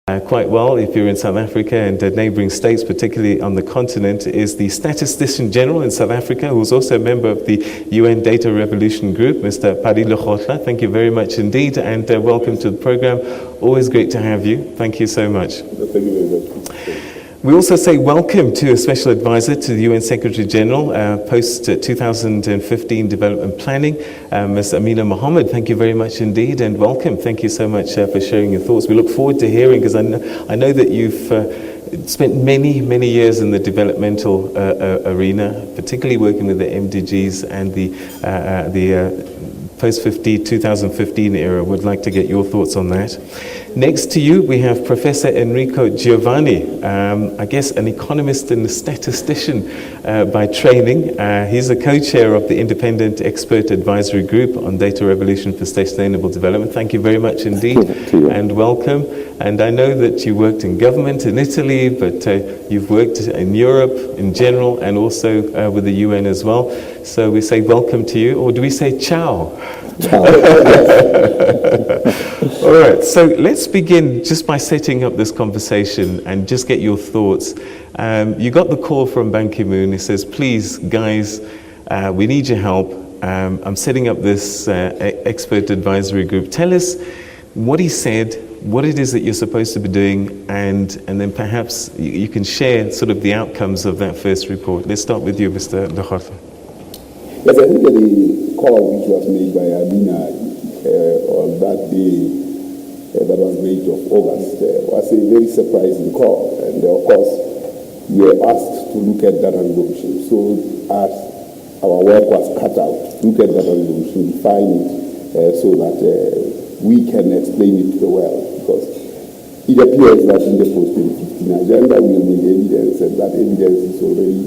quite well if you're in South Africa and neighboring states, particularly on the continent, is the Statistician General in South Africa, who's also a member of the UN Data Revolution Group, Mr. Pali Lehohla. Thank you very much indeed, and welcome to the program. Always great to have you. Thank you so much. Thank you very much. We also say welcome to a Special Advisor to the UN Secretary General, post-2015 Development Planning, Ms. Amina Mohammed. Thank you very much indeed, and welcome. Thank you so much for sharing your thoughts. We look forward to hearing, because I know that you've spent many years in the developmental arena, particularly working with the MDGs and the post-2015 era. Would like to get your thoughts on that. Next to you, we have Professor Enrico Giovannini, I guess an economist and a statistician by training. He's a co-chair of the Independent Expert Advisory Group on Data Revolution for Sustainable Development. Thank you very much indeed, and welcome. And I know that you worked in government in Italy, but you've worked in Europe in general, and also with the UN as well. So we say welcome to you, or do we say ciao? All right, so let's begin just by setting up this conversation and just get your thoughts. You got the call from Ban Ki-moon. He says, please, guys, we need your help. I'm setting up this expert advisory group. Tell us what he said, what it is that you're supposed to be doing, and then perhaps you can share sort of the outcomes of that first report. Let's start with you, Mr. Lehohla. Yes, I think that the call which was made by Amina on that day, that was the 8th of August, was a very surprising call. And of course, we were asked to look at data revolution. So as our work was cut out, look at data revolution, define it so that we can explain it to the world. Because it appears that in the post-2015 agenda we will need evidence, and that evidence is already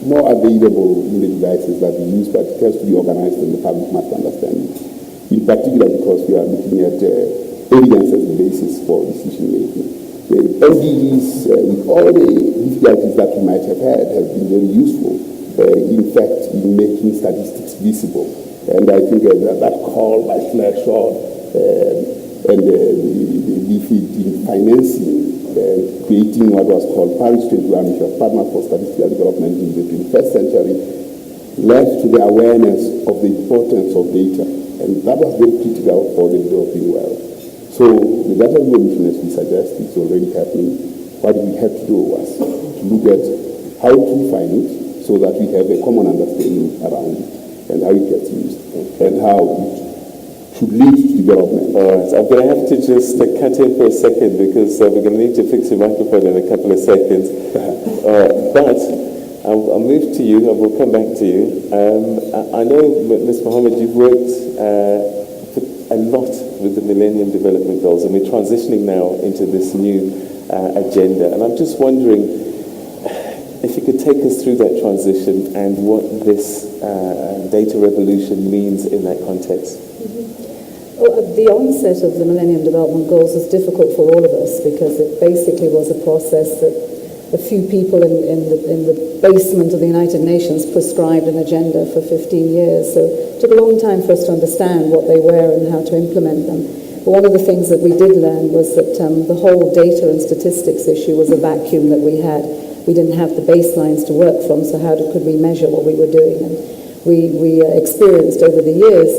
more available in the devices that we use, but it has to be organized and the public must understand it. In particular, because we are looking at evidence as the basis for decision making. The MDGs, with all the difficulties that we might have had, have been very useful, in fact, in making statistics visible. And I think that call by Claire Shaw and the defeat in financing, creating what was called Paris 21, which was Partner for Statistical Development in the 21st century, led to the awareness of the importance of data. And that was very critical for the developing world. So the data revolution, as we suggest, is already happening. What we had to do was to look at how to define it so that we have a common understanding around it and how it gets used and how it should lead to development. All right, I'm going to have to just cut in for a second, because we're going to need to fix your microphone in a couple of seconds. But I'll move to you, and we'll come back to you. I know, Ms. Mohammed, you've worked a lot with the Millennium Development Goals, and we're transitioning now into this new agenda. And I'm just wondering if you could take us through that transition and what this data revolution means in that context. Well, the onset of the Millennium Development Goals was difficult for all of us, because it basically was a process that a few people in the basement of the United Nations prescribed an agenda for 15 years. So it took a long time for us to understand what they were and how to implement them. But one of the things that we did learn was that the whole data and statistics issue was a vacuum that we had. We didn't have the baselines to work from, so how could we measure what we were doing? And we experienced over the years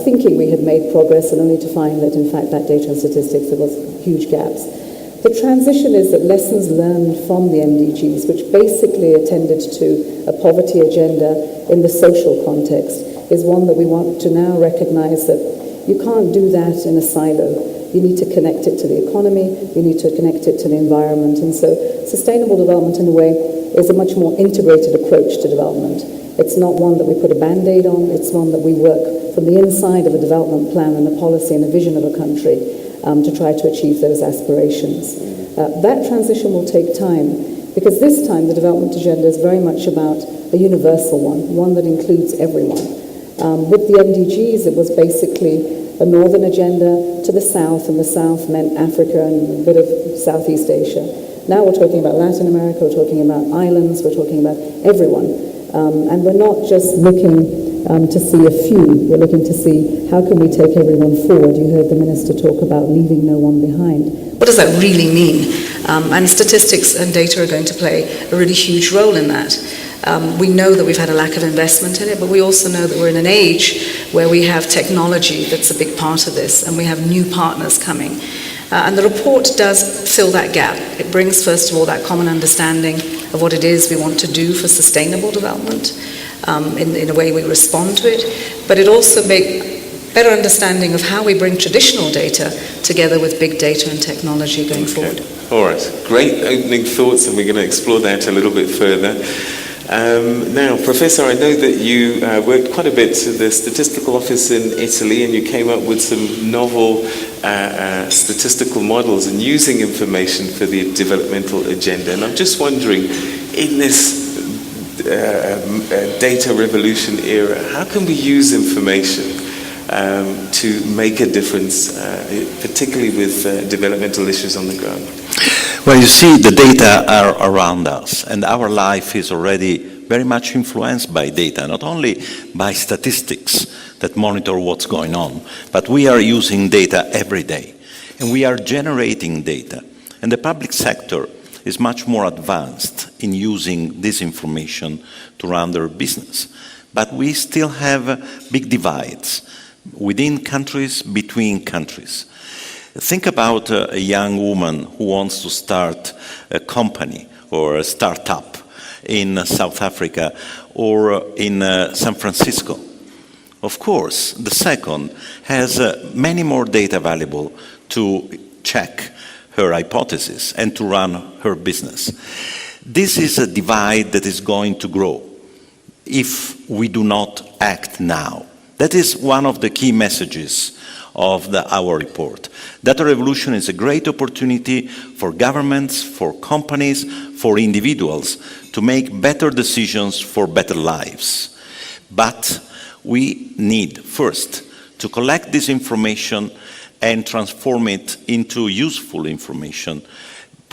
thinking we had made progress, and only to find that in fact that data and statistics, there was huge gaps. The transition is that lessons learned from the MDGs, which basically attended to a poverty agenda in the social context, is one that we want to now recognize that you can't do that in a silo. You need to connect it to the economy, you need to connect it to the environment. And so sustainable development, in a way, is a much more integrated approach to development. It's not one that we put a band-aid on, it's one that we work from the inside of a development plan and a policy and a vision of a country to try to achieve those aspirations. That transition will take time, because this time the development agenda is very much about a universal one that includes everyone. With the MDGs, it was basically a northern agenda to the south, and the south meant Africa and a bit of Southeast Asia. Now we're talking about Latin America, we're talking about islands, we're talking about everyone. And we're not just looking to see a few, we're looking to see how can we take everyone forward. You heard the Minister talk about leaving no one behind. What does that really mean? And statistics and data are going to play a really huge role in that. We know that we've had a lack of investment in it, but we also know that we're in an age where we have technology that's a big part of this, and we have new partners coming. And the report does fill that gap. It brings, first of all, that common understanding of what it is we want to do for sustainable development, in a way we respond to it, but it also makes better understanding of how we bring traditional data together with big data and technology going forward. All right, great opening thoughts, and we're going to explore that a little bit further. Now, Professor, I know that you worked quite a bit at the Statistical Office in Italy, and you came up with some novel statistical models and using information for the developmental agenda. And I'm just wondering, in this data revolution era, how can we use information to make a difference, particularly with developmental issues on the ground? Well, you see, the data are around us, and our life is already very much influenced by data, not only by statistics that monitor what's going on, but we are using data every day, and we are generating data. And the public sector is much more advanced in using this information to run their business. But we still have big divides within countries, between countries. Think about a young woman who wants to start a company or a startup in South Africa or in San Francisco. Of course, the second has many more data available to check her hypothesis and to run her business. This is a divide that is going to grow if we do not act now. That is one of the key messages of our report. Data revolution is a great opportunity for governments, for companies, for individuals to make better decisions for better lives. But we need first to collect this information and transform it into useful information,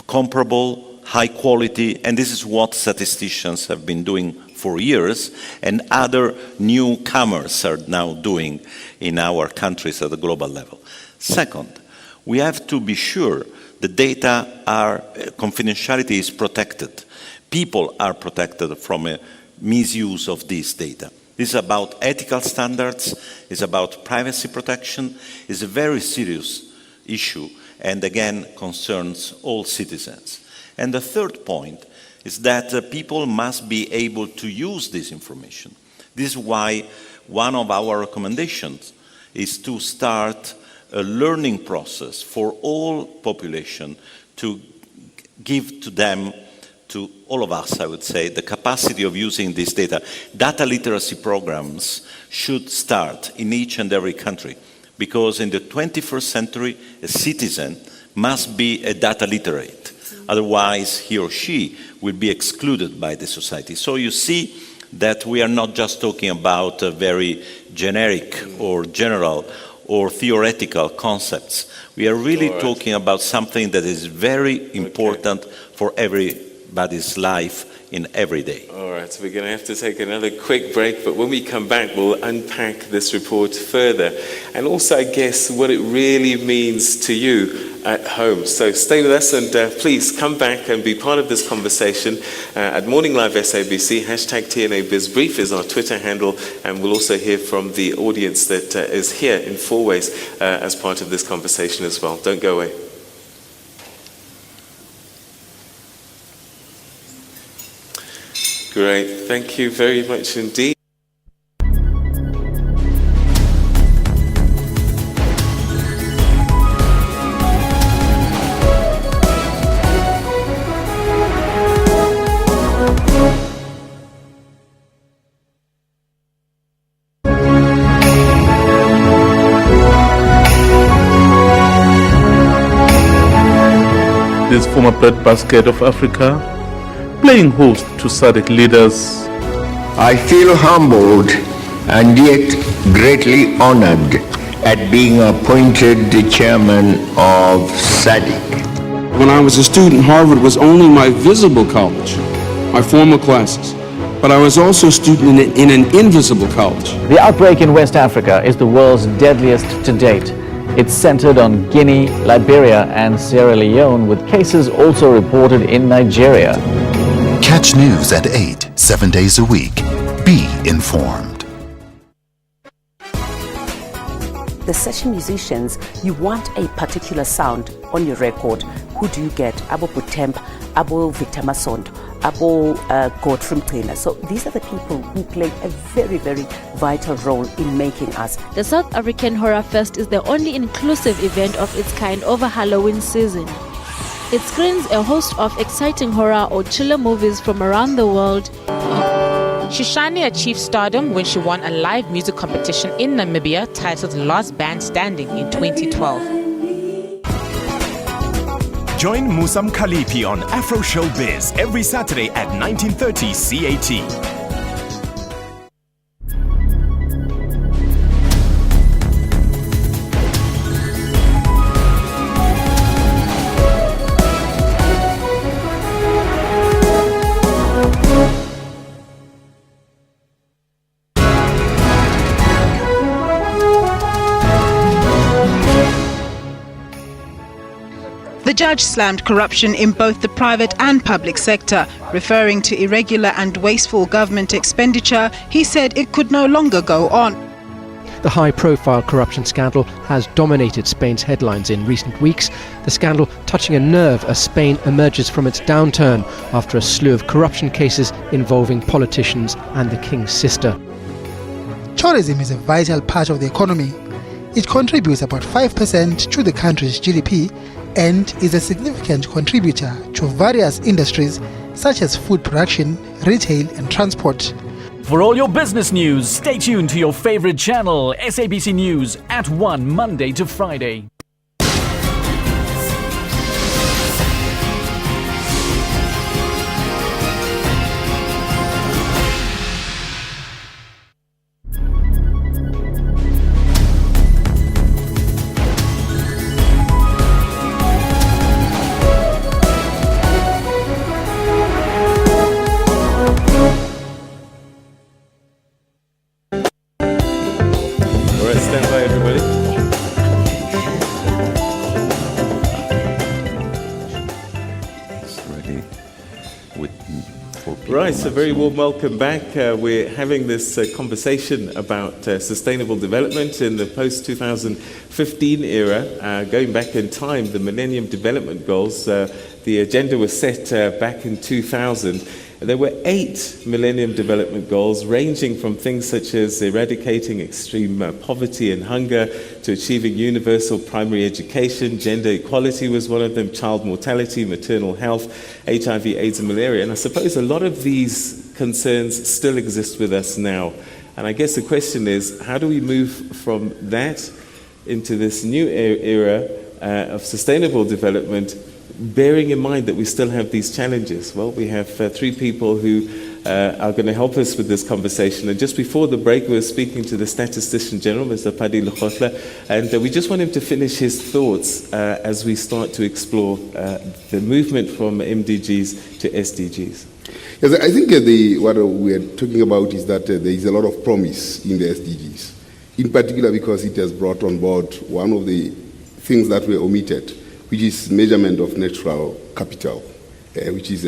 comparable, high quality, and this is what statisticians have been doing for years, and other newcomers are now doing in our countries at the global level. Second, we have to be sure the data confidentiality is protected. People are protected from a misuse of this data. This is about ethical standards, it's about privacy protection, it's a very serious issue, and again concerns all citizens. And the third point is that people must be able to use this information. This is why one of our recommendations is to start a learning process for all population to give to them, to all of us, I would say, the capacity of using this data. Data literacy programs should start in each and every country, because in the 21st century, a citizen must be a data literate. Otherwise, he or she will be excluded by the society. So you see that we are not just talking about very generic or general or theoretical concepts. We are really talking about something that is very important for everybody's life in every day. All right, so we're going to have to take another quick break, but when we come back, we'll unpack this report further, and also, I guess, what it really means to you at home. So stay with us, and please come back and be part of this conversation at Morning Live SABC. Hashtag TNA BizBrief is our Twitter handle, and we'll also hear from the audience that is here in 4 ways as part of this conversation as well. Don't go away. Great, thank you very much indeed. This former breadbasket of Africa, playing host to SADC leaders. I feel humbled and yet greatly honored at being appointed the chairman of SADC. When I was a student, Harvard was only my visible college, my formal classes. but I was also a student in an invisible culture. The outbreak in West Africa is the world's deadliest to date. It's centered on Guinea, Liberia, and Sierra Leone, with cases also reported in Nigeria. Catch news at 8, 7 days a week. Be informed. The session musicians, you want a particular sound on your record. Who do you get? Abo Butemp, Abo Victor Masond, Abo Godfrey Mtena. So these are the people who play a very, very vital role in making us. The South African Horror Fest is the only inclusive event of its kind over Halloween season. It screens a host of exciting horror or thriller movies from around the world. Shishani achieved stardom when she won a live music competition in Namibia titled Last Band Standing in 2012. Join Musam Khalipi on Afro Showbiz every Saturday at 19:30 CAT. The judge slammed corruption in both the private and public sector. Referring to irregular and wasteful government expenditure, he said it could no longer go on. The high-profile corruption scandal has dominated Spain's headlines in recent weeks. The scandal touching a nerve as Spain emerges from its downturn after a slew of corruption cases involving politicians and the king's sister. Tourism is a vital part of the economy. It contributes about 5% to the country's GDP and is a significant contributor to various industries such as food production, retail and transport. For all your business news, stay tuned to your favorite channel, SABC News, at 1 Monday to Friday. Right, so very warm welcome back. We're having this conversation about sustainable development in the post-2015 era. Going back in time, the Millennium Development Goals, the agenda was set back in 2000. There were 8 Millennium Development Goals, ranging from things such as eradicating extreme poverty and hunger to achieving universal primary education. Gender equality was one of them, child mortality, maternal health, HIV, AIDS and malaria. And I suppose a lot of these concerns still exist with us now. And I guess the question is, how do we move from that into this new era of sustainable development, bearing in mind that we still have these challenges? Well, we have 3 people who are going to help us with this conversation. And just before the break, we were speaking to the Statistician General, Mr. Pali Lehohla, and we just want him to finish his thoughts as we start to explore the movement from MDGs to SDGs. Yes, I think what we are talking about is that there is a lot of promise in the SDGs, in particular because it has brought on board one of the things that were omitted, which is measurement of natural capital, which is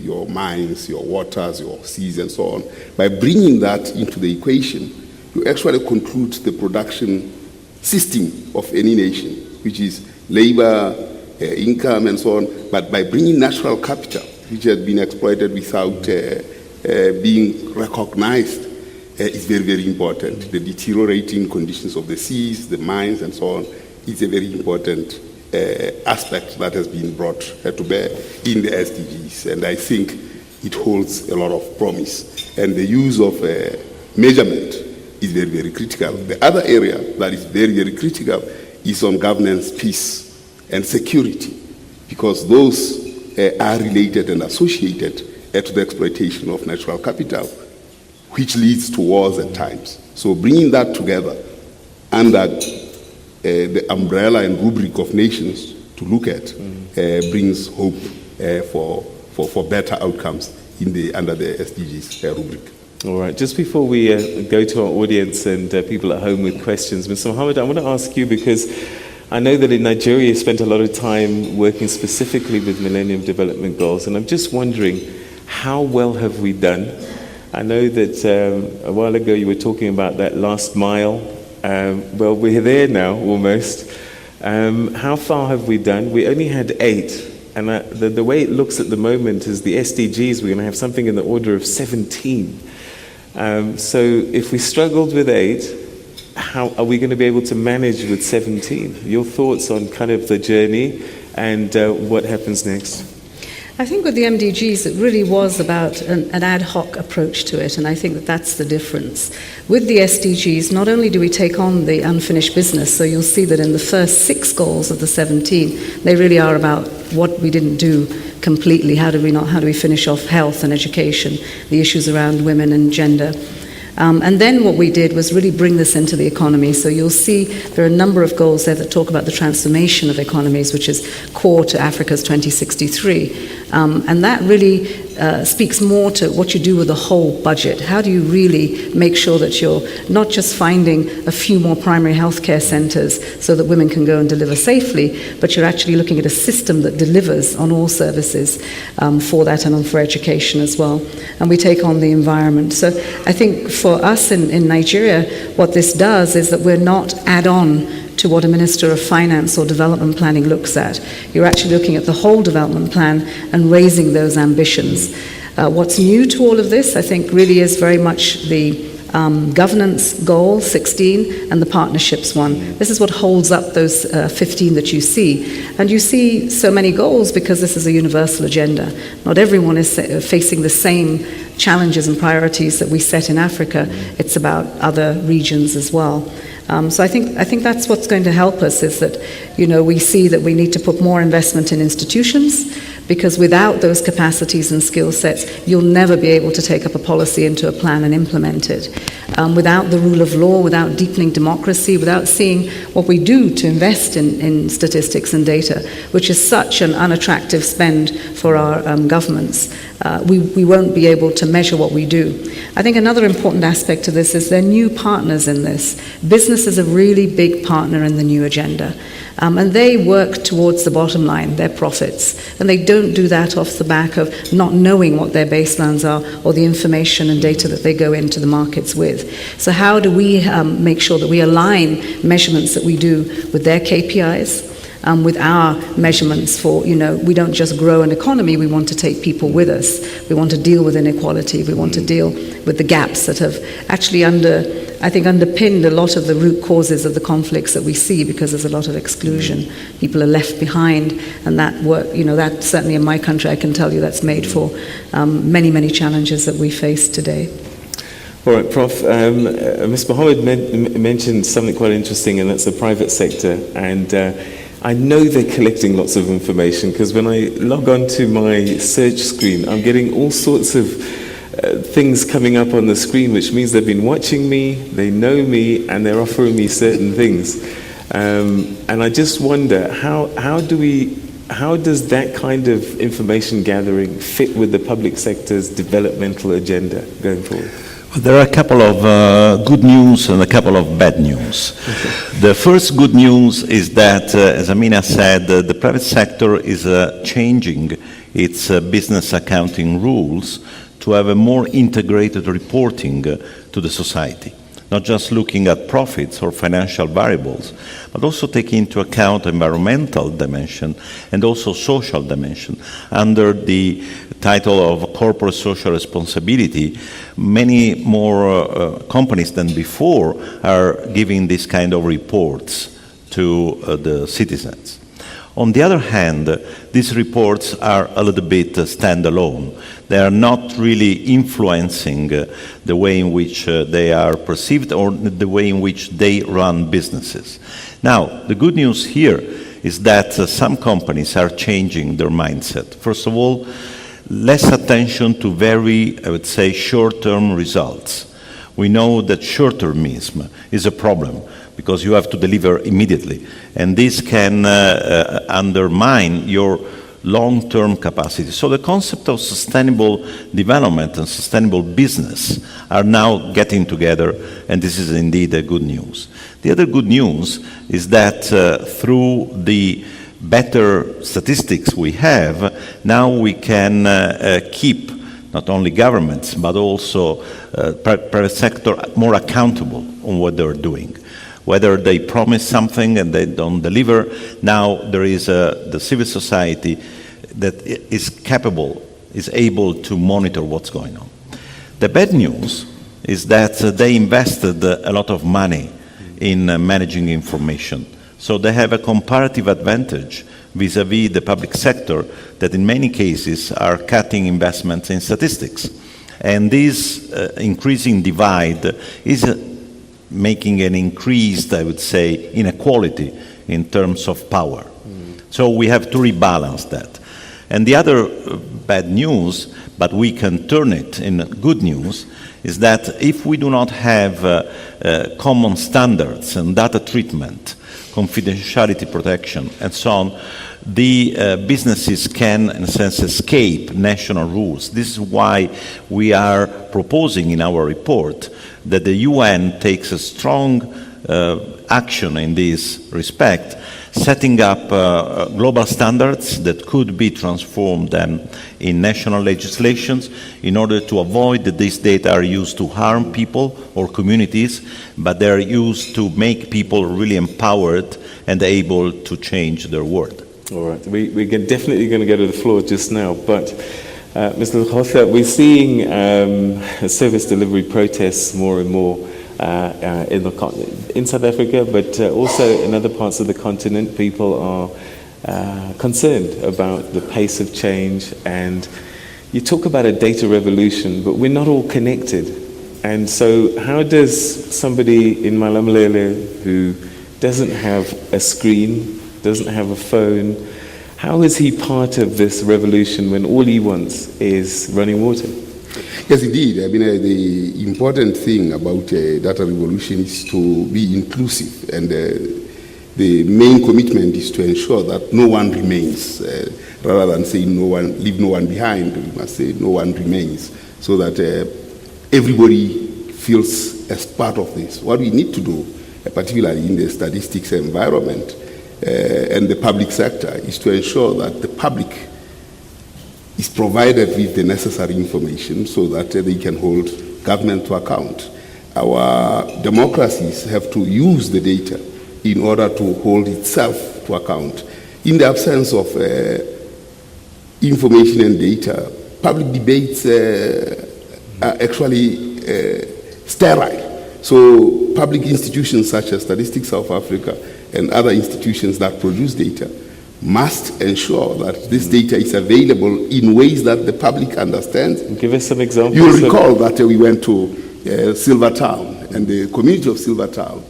your mines, your waters, your seas, and so on. By bringing that into the equation, you actually conclude the production system of any nation, which is labor, income, and so on. But by bringing natural capital, which has been exploited without being recognized, is very, very important. The deteriorating conditions of the seas, the mines, and so on, is a very important aspect that has been brought to bear in the SDGs, and I think it holds a lot of promise. And the use of measurement is very, very critical. The other area that is very, very critical is on governance, peace, and security, because those are related and associated to the exploitation of natural capital, which leads to wars at times. So bringing that together under the umbrella and rubric of nations to look at brings hope for better outcomes under the SDGs rubric. All right, just before we go to our audience and people at home with questions, Mr. Mohammed, I want to ask you, because I know that in Nigeria you spent a lot of time working specifically with Millennium Development Goals, and I'm just wondering, how well have we done? I know that a while ago you were talking about that last mile. Well, we're there now, almost. How far have we done? We only had 8. And the way it looks at the moment is the SDGs, we're going to have something in the order of 17. So if we struggled with 8, how are we going to be able to manage with 17? Your thoughts on kind of the journey and what happens next? I think with the MDGs, it really was about an ad hoc approach to it, and I think that that's the difference. With the SDGs, not only do we take on the unfinished business, so you'll see that in the first 6 goals of the 17, they really are about what we didn't do completely. How do we finish off health and education, the issues around women and gender. And then what we did was really bring this into the economy. So you'll see there are a number of goals there that talk about the transformation of economies, which is core to Africa's 2063. And that really speaks more to what you do with the whole budget. How do you really make sure that you're not just finding a few more primary healthcare centres so that women can go and deliver safely, but you're actually looking at a system that delivers on all services for that and for education as well. And we take on the environment. So I think for us in Nigeria, what this does is that we're not add-on to what a Minister of Finance or Development Planning looks at. You're actually looking at the whole development plan and raising those ambitions. What's new to all of this, I think, really is very much the governance goal, 16, and the partnerships one. This is what holds up those 15 that you see. And you see so many goals because this is a universal agenda. Not everyone is facing the same challenges and priorities that we set in Africa. It's about other regions as well. So I think that's what's going to help us, is that, we see that we need to put more investment in institutions, because without those capacities and skill sets, you'll never be able to take up a policy into a plan and implement it. Without the rule of law, without deepening democracy, without seeing what we do to invest in statistics and data, which is such an unattractive spend for our governments, we won't be able to measure what we do. I think another important aspect of this is there are new partners in this. Business is a really big partner in the new agenda. And they work towards the bottom line, their profits. And they don't do that off the back of not knowing what their baselines are or the information and data that they go into the markets with. So how do we make sure that we align measurements that we do with their KPIs, with our measurements for, we don't just grow an economy, we want to take people with us. We want to deal with inequality. We want to deal with the gaps that have actually underpinned a lot of the root causes of the conflicts that we see, because there's a lot of exclusion. People are left behind, and that work, that certainly in my country, I can tell you that's made for many, many challenges that we face today. All right, Prof. Ms. Mohammed mentioned something quite interesting, and that's the private sector. And I know they're collecting lots of information, because when I log on to my search screen, I'm getting all sorts of things coming up on the screen, which means they've been watching me, they know me, and they're offering me certain things. And I just wonder, how does that kind of information gathering fit with the public sector's developmental agenda going forward? Well, there are a couple of good news and a couple of bad news. Okay. The first good news is that, as Amina said, the private sector is changing its business accounting rules to have a more integrated reporting to the society, not just looking at profits or financial variables, but also taking into account environmental dimension and also social dimension. Under the title of corporate social responsibility, many more companies than before are giving this kind of reports to the citizens. On the other hand, these reports are a little bit standalone. They are not really influencing the way in which they are perceived or the way in which they run businesses. Now, the good news here is that some companies are changing their mindset. First of all, less attention to very, I would say, short-term results. We know that short-termism is a problem, because you have to deliver immediately. And this can undermine your long-term capacity. So the concept of sustainable development and sustainable business are now getting together, and this is indeed a good news. The other good news is that through the better statistics we have, now we can keep not only governments, but also private sector more accountable on what they're doing. Whether they promise something and they don't deliver, now there is the civil society that is capable, is able to monitor what's going on. The bad news is that they invested a lot of money in managing information. So they have a comparative advantage vis-à-vis the public sector that in many cases are cutting investments in statistics. And this increasing divide is making an increased, I would say, inequality in terms of power. So we have to rebalance that. And the other bad news, but we can turn it in good news, is that if we do not have common standards and data treatment, confidentiality protection, and so on, the businesses can, in a sense, escape national rules. This is why we are proposing in our report that the UN takes a strong action in this respect, setting up global standards that could be transformed then in national legislations in order to avoid that these data are used to harm people or communities, but they're used to make people really empowered and able to change their world. All right, we're definitely going to go to the floor just now, but Mr. Lehohla, we're seeing service delivery protests more and more in South Africa, but also in other parts of the continent. People are concerned about the pace of change, and you talk about a data revolution, but we're not all connected. And so how does somebody in Malamulele who doesn't have a screen, doesn't have a phone, how is he part of this revolution when all he wants is running water? Yes, indeed. I mean, the important thing about data revolution is to be inclusive, and the main commitment is to ensure that no one remains. Rather than saying leave no one behind, we must say no one remains, so that everybody feels as part of this. What we need to do, particularly in the statistics environment and the public sector, is to ensure that the public is provided with the necessary information so that they can hold government to account. Our democracies have to use the data in order to hold itself to account. In the absence of information and data, public debates are actually sterile. So public institutions such as Statistics South Africa and other institutions that produce data must ensure that this data is available in ways that the public understands. Give us some examples. You'll recall that we went to Silvertown, and the community of Silvertown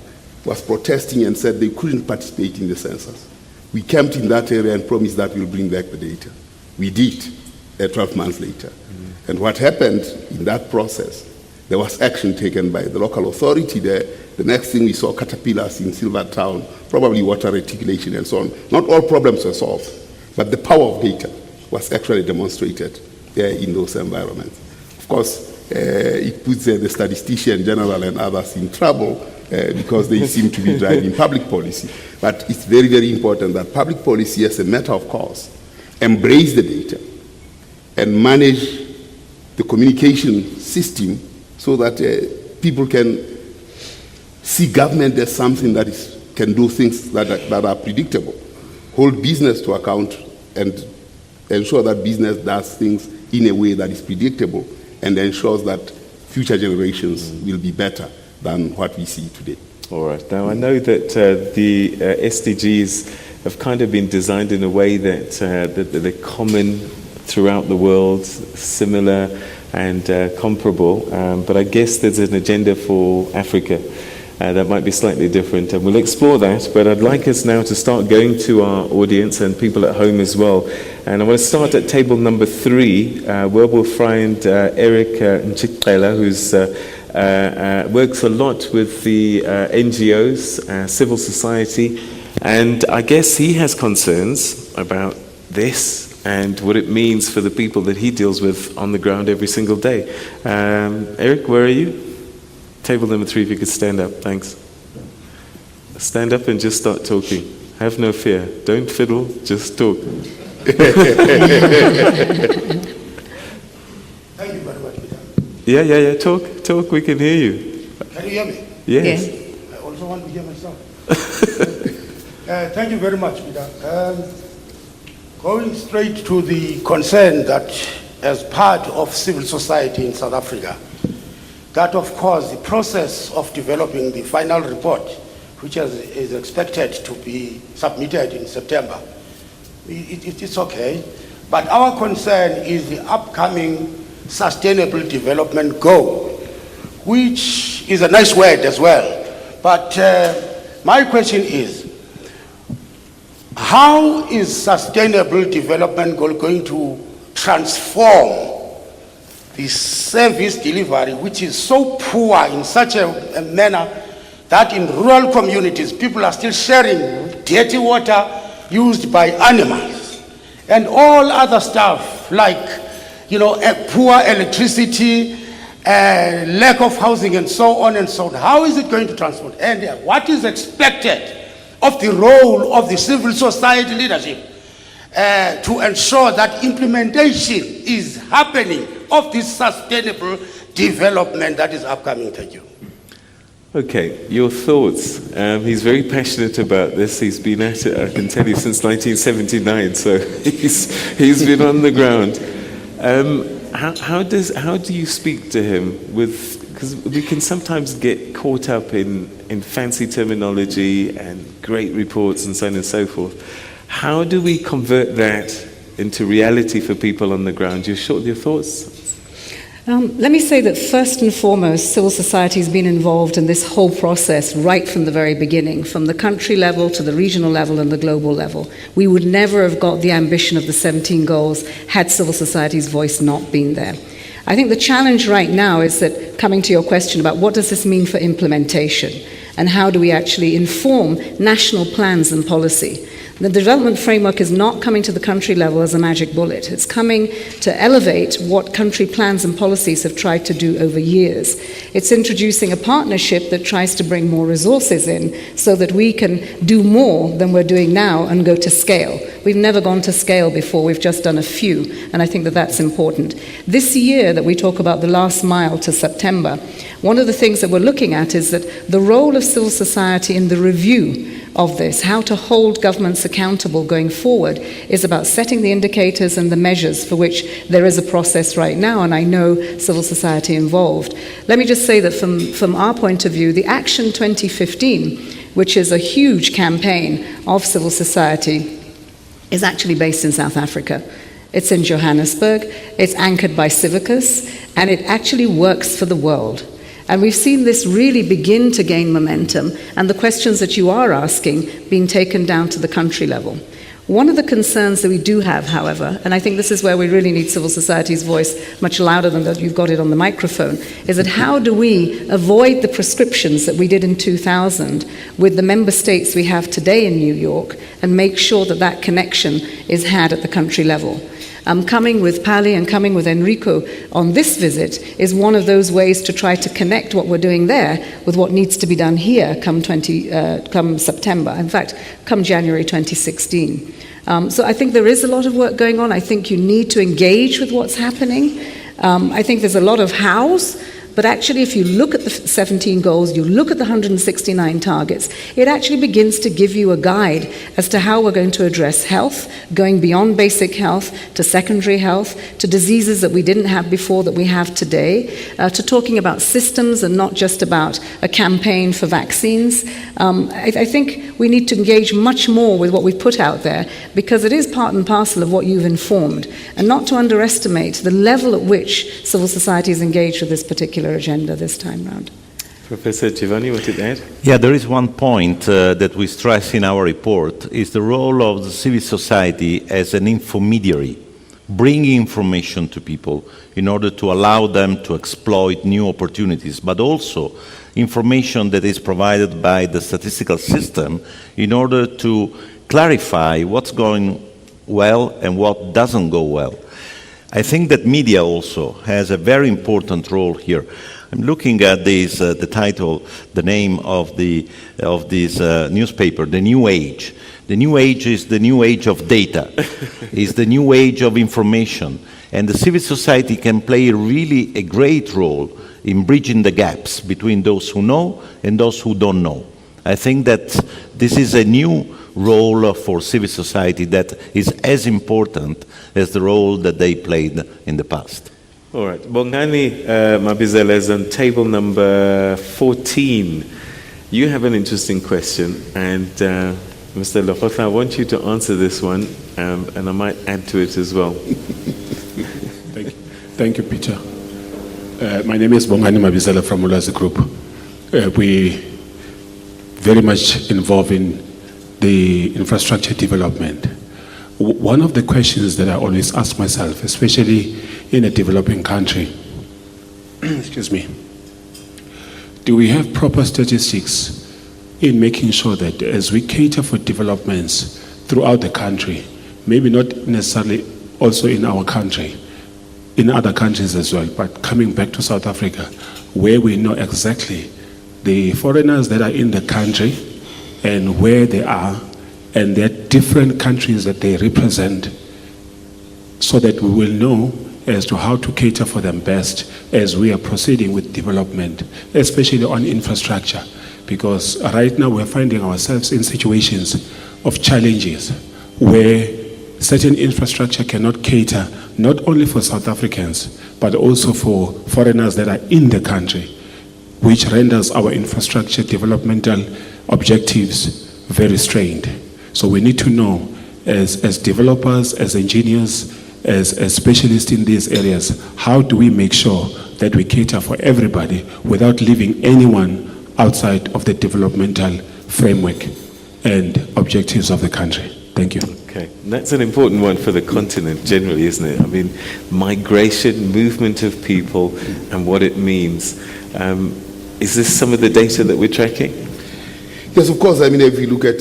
was protesting and said they couldn't participate in the census. We camped in that area and promised that we'll bring back the data. We did, 12 months later. And what happened in that process, there was action taken by the local authority there. The next thing we saw, caterpillars in Silvertown, probably water reticulation and so on. Not all problems were solved, but the power of data was actually demonstrated in those environments. Of course, it puts the statistician general and others in trouble because they seem to be driving public policy. But it's very, very important that public policy, as a matter of course, embrace the data and manage the communication system so that people can see government as something that can do things that are predictable, hold business to account, and ensure that business does things in a way that is predictable and ensures that future generations will be better than what we see today. All right. Now, I know that the SDGs have kind of been designed in a way that they're common throughout the world, similar and comparable, but I guess there's an agenda for Africa that might be slightly different, and we'll explore that. But I'd like us now to start going to our audience and people at home as well. And I want to start at table number 3, where we'll find Eric Nchikela, who's works a lot with the NGOs, civil society, and I guess he has concerns about this and what it means for the people that he deals with on the ground every single day. Eric, where are you? Table number 3, if you could stand up, thanks. Stand up and just start talking. Have no fear. Don't fiddle, just talk. Thank you very much, Peter. Yeah, talk, we can hear you. Can you hear me? Yes. I also want to hear myself. Thank you very much, Peter. Going straight to the concern that as part of civil society in South Africa, that of course the process of developing the final report, which is expected to be submitted in September, it's okay. But our concern is the upcoming Sustainable Development Goal, which is a nice word as well. But my question is, how is Sustainable Development Goal going to transform the service delivery, which is so poor in such a manner that in rural communities, people are still sharing dirty water used by animals and all other stuff like, poor electricity, lack of housing and so on and so on. How is it going to transform? And what is expected of the role of the civil society leadership to ensure that implementation is happening of this sustainable development that is upcoming? Thank you. Okay, your thoughts. He's very passionate about this. He's been at it, I can tell you, since 1979, so he's been on the ground. How do you speak to him? Because we can sometimes get caught up in fancy terminology and great reports and so on and so forth. How do we convert that into reality for people on the ground? Your thoughts? Let me say that first and foremost, civil society has been involved in this whole process right from the very beginning, from the country level to the regional level and the global level. We would never have got the ambition of the 17 goals had civil society's voice not been there. I think the challenge right now is that, coming to your question about what does this mean for implementation and how do we actually inform national plans and policy. The development framework is not coming to the country level as a magic bullet. It's coming to elevate what country plans and policies have tried to do over years. It's introducing a partnership that tries to bring more resources in so that we can do more than we're doing now and go to scale. We've never gone to scale before, we've just done a few, and I think that that's important. This year that we talk about the last mile to September, one of the things that we're looking at is that the role of civil society in the review of this, how to hold governments accountable going forward, is about setting the indicators and the measures for which there is a process right now, and I know civil society involved. Let me just say that from our point of view, the Action 2015, which is a huge campaign of civil society, is actually based in South Africa. It's in Johannesburg, it's anchored by Civicus, and it actually works for the world. And we've seen this really begin to gain momentum, and the questions that you are asking being taken down to the country level. One of the concerns that we do have, however, and I think this is where we really need civil society's voice much louder than that you've got it on the microphone, is that how do we avoid the prescriptions that we did in 2000 with the member states we have today in New York and make sure that that connection is had at the country level. Coming with Pali and coming with Enrico on this visit is one of those ways to try to connect what we're doing there with what needs to be done here come September, in fact, come January 2016. So I think there is a lot of work going on. I think you need to engage with what's happening. I think there's a lot of hows, but actually if you look at the 17 goals, you look at the 169 targets, it actually begins to give you a guide as to how we're going to address health, going beyond basic health to secondary health, to diseases that we didn't have before that we have today, to talking about systems and not just about a campaign for vaccines. I think we need to engage much more with what we've put out there, because it is part and parcel of what you've informed, and not to underestimate the level at which civil society is engaged with this particular agenda this time round. Professor Giovannini, what to add? Yeah, there is one point that we stress in our report, is the role of the civil society as an intermediary, bringing information to people in order to allow them to exploit new opportunities, but also information that is provided by the statistical system in order to clarify what's going well and what doesn't go well. I think that media also has a very important role here. I'm looking at this, the title, the name of this newspaper, The New Age. The New Age is the new age of data, is the new age of information, and the civil society can play really a great role in bridging the gaps between those who know and those who don't know. I think that this is a new role for civil society that is as important as the role that they played in the past. All right, Bongani Mabizela is on table number 14. You have an interesting question, and Mr. Lehohla, I want you to answer this one, and I might add to it as well. Thank you, Peter. My name is Bongani Mabizela from Ulazi Group. We very much involved in the infrastructure development. One of the questions that I always ask myself, especially in a developing country, excuse me, do we have proper statistics in making sure that as we cater for developments throughout the country, maybe not necessarily also in our country, in other countries as well, but coming back to South Africa, where we know exactly the foreigners that are in the country and where they are, and their different countries that they represent, so that we will know as to how to cater for them best as we are proceeding with development, especially on infrastructure. Because right now we're finding ourselves in situations of challenges where certain infrastructure cannot cater not only for South Africans, but also for foreigners that are in the country, which renders our infrastructure developmental objectives very strained. So we need to know, as developers, as engineers, as specialists in these areas, how do we make sure that we cater for everybody without leaving anyone outside of the developmental framework and objectives of the country. Thank you. Okay, that's an important one for the continent generally, isn't it? I mean, migration, movement of people, and what it means. Is this some of the data that we're tracking? Yes, of course. I mean, if you look at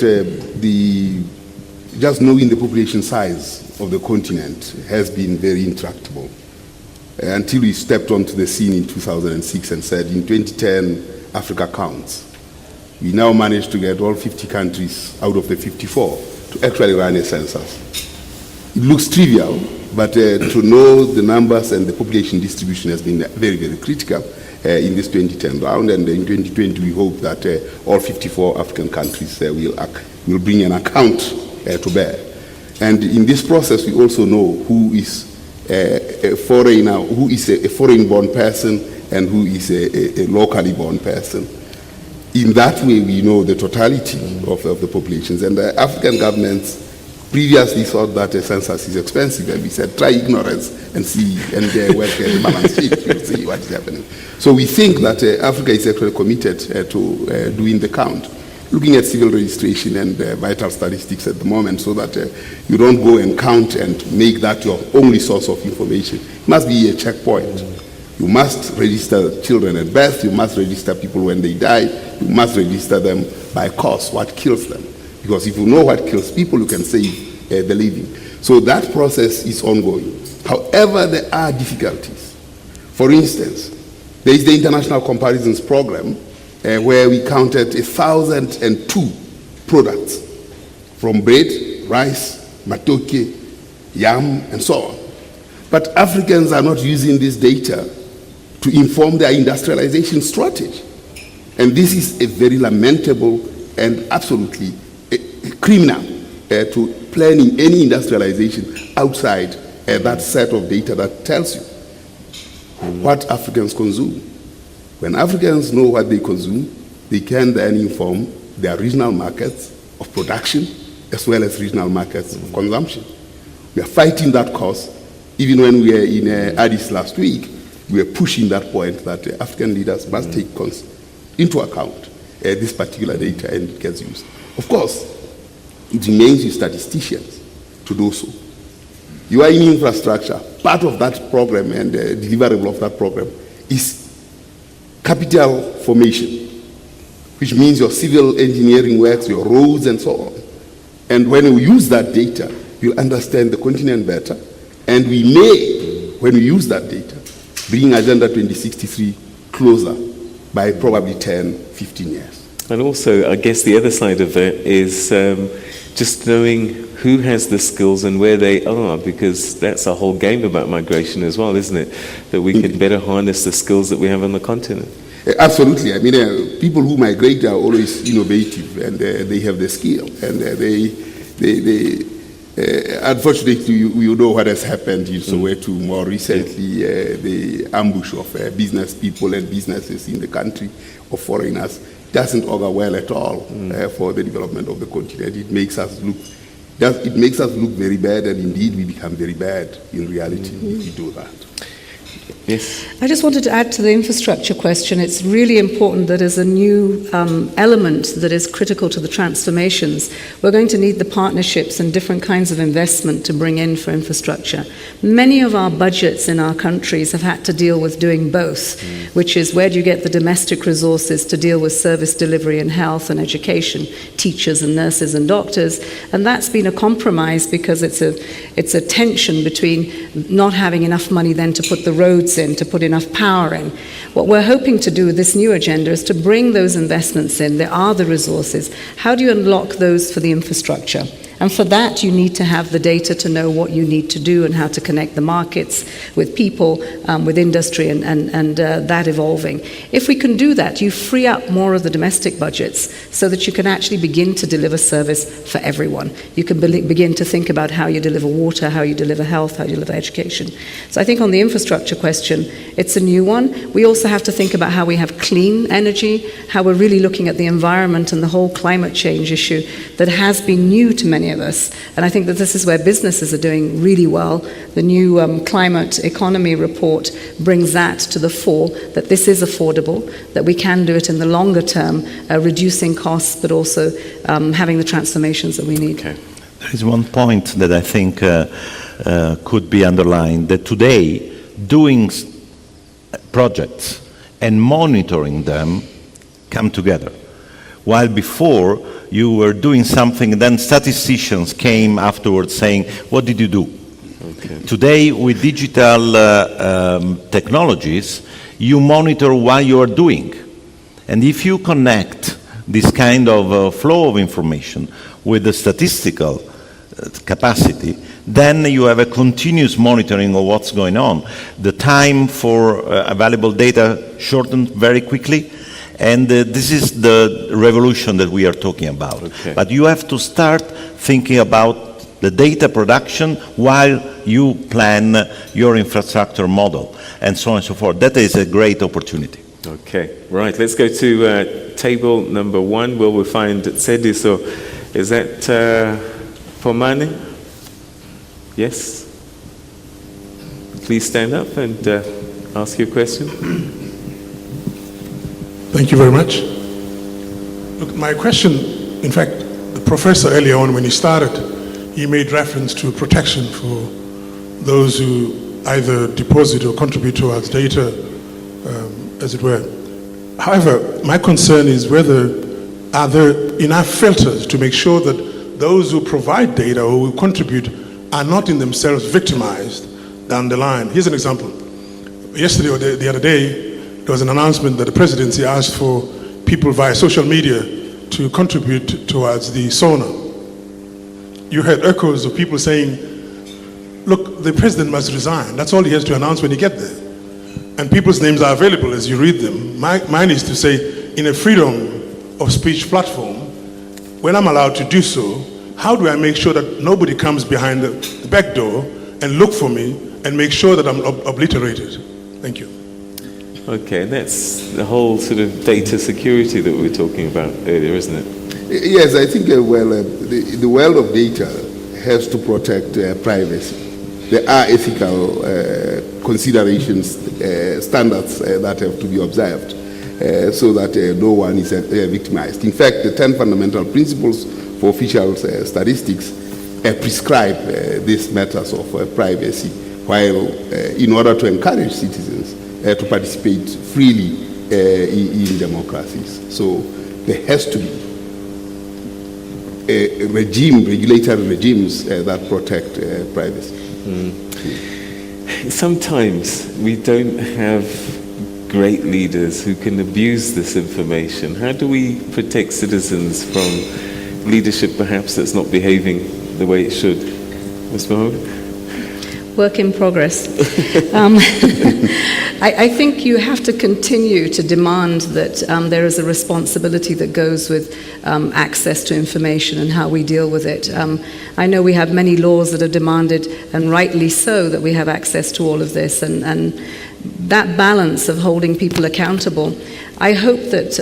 just knowing the population size of the continent has been very intractable until we stepped onto the scene in 2006 and said, in 2010, Africa counts. We now managed to get all 50 countries out of the 54 to actually run a census. It looks trivial, but to know the numbers and the population distribution has been very, very critical in this 2010 round, and in 2020 we hope that all 54 African countries will bring an account to bear. And in this process we also know who is a foreigner, who is a foreign-born person and who is a locally born person. In that way we know the totality of the populations, and the African governments previously thought that a census is expensive, and we said, try ignorance and see, and work the balance sheet, you'll see what is happening. So we think that Africa is actually committed to doing the count, looking at civil registration and vital statistics at the moment, so that you don't go and count and make that your only source of information. It must be a checkpoint. You must register children at birth, you must register people when they die, you must register them by cause, what kills them. Because if you know what kills people, you can save the living. So that process is ongoing. However, there are difficulties. For instance, there is the International Comparisons Program, where we counted 1,002 products, from bread, rice, matoke, yam, and so on. But Africans are not using this data to inform their industrialization strategy. And this is a very lamentable and absolutely criminal to planning any industrialization outside that set of data that tells you what Africans consume. When Africans know what they consume, they can then inform their regional markets of production as well as regional markets of consumption. We are fighting that cause. Even when we were in Addis last week, we were pushing that point that African leaders must take into account this particular data, and it gets used. Of course, it remains with statisticians to do so. You are in infrastructure. Part of that program and the deliverable of that program is capital formation, which means your civil engineering works, your roads, and so on. And when you use that data, we'll understand the continent better, and we may, when we use that data, bring Agenda 2063 closer by probably 10, 15 years. And also, I guess the other side of it is just knowing who has the skills and where they are, because that's a whole game about migration as well, isn't it? That we can better harness the skills that we have on the continent. Absolutely. I mean, people who migrate are always innovative, and they have the skill, and unfortunately, you know what has happened in Soweto more recently, the ambush of business people and businesses in the country of foreigners doesn't augur well at all for the development of the continent. It makes us look very bad, and indeed we become very bad in reality if we do that. Yes. I just wanted to add to the infrastructure question. It's really important that as a new element that is critical to the transformations, we're going to need the partnerships and different kinds of investment to bring in for infrastructure. Many of our budgets in our countries have had to deal with doing both, which is where do you get the domestic resources to deal with service delivery and health and education, teachers and nurses and doctors, and that's been a compromise because it's a tension between not having enough money then to put the roads in, to put enough power in. What we're hoping to do with this new agenda is to bring those investments in. There are the resources. How do you unlock those for the infrastructure? And for that, you need to have the data to know what you need to do and how to connect the markets with people, with industry, and that evolving. If we can do that, you free up more of the domestic budgets so that you can actually begin to deliver service for everyone. You can begin to think about how you deliver water, how you deliver health, how you deliver education. So I think on the infrastructure question, it's a new one. We also have to think about how we have clean energy, how we're really looking at the environment and the whole climate change issue that has been new to many of us. And I think that this is where businesses are doing really well. The new climate economy report brings that to the fore, that this is affordable, that we can do it in the longer term, reducing costs, but also having the transformations that we need. Okay. There is one point that I think could be underlined, that today doing projects and monitoring them come together. While before you were doing something, then statisticians came afterwards saying, what did you do? Okay. Today, with digital technologies, you monitor what you are doing. And if you connect this kind of flow of information with the statistical capacity, then you have a continuous monitoring of what's going on. The time for available data shortened very quickly. And this is the revolution that we are talking about. Okay. But you have to start thinking about the data production while you plan your infrastructure model, and so on and so forth. That is a great opportunity. Okay, right. Let's go to table number 1, where we'll find Tsedi. So is that for Mane? Yes? Please stand up and ask your question. Thank you very much. Look, my question, in fact, the professor earlier on when he started, he made reference to protection for those who either deposit or contribute towards data, as it were. However, my concern is whether are there enough filters to make sure that those who provide data or who contribute are not in themselves victimized down the line. Here's an example. Yesterday or the other day, there was an announcement that the presidency asked for people via social media to contribute towards the SONA. You heard echoes of people saying, look, the president must resign. That's all he has to announce when he gets there. And people's names are available as you read them. Mine is to say, in a freedom of speech platform, when I'm allowed to do so, how do I make sure that nobody comes behind the back door and look for me and make sure that I'm obliterated? Thank you. Okay, that's the whole sort of data security that we were talking about earlier, isn't it? Yes, I think the world of data has to protect privacy. There are ethical considerations, standards that have to be observed so that no one is victimized. In fact, the 10 fundamental principles for official statistics prescribe these matters of privacy, while in order to encourage citizens to participate freely in democracies. So there has to be regulatory regimes that protect privacy. Sometimes we don't have great leaders who can abuse this information. How do we protect citizens from leadership perhaps that's not behaving the way it should? Ms. Mahmoud? Work in progress. I think you have to continue to demand that there is a responsibility that goes with access to information and how we deal with it. I know we have many laws that have demanded, and rightly so, that we have access to all of this, and that balance of holding people accountable. I hope that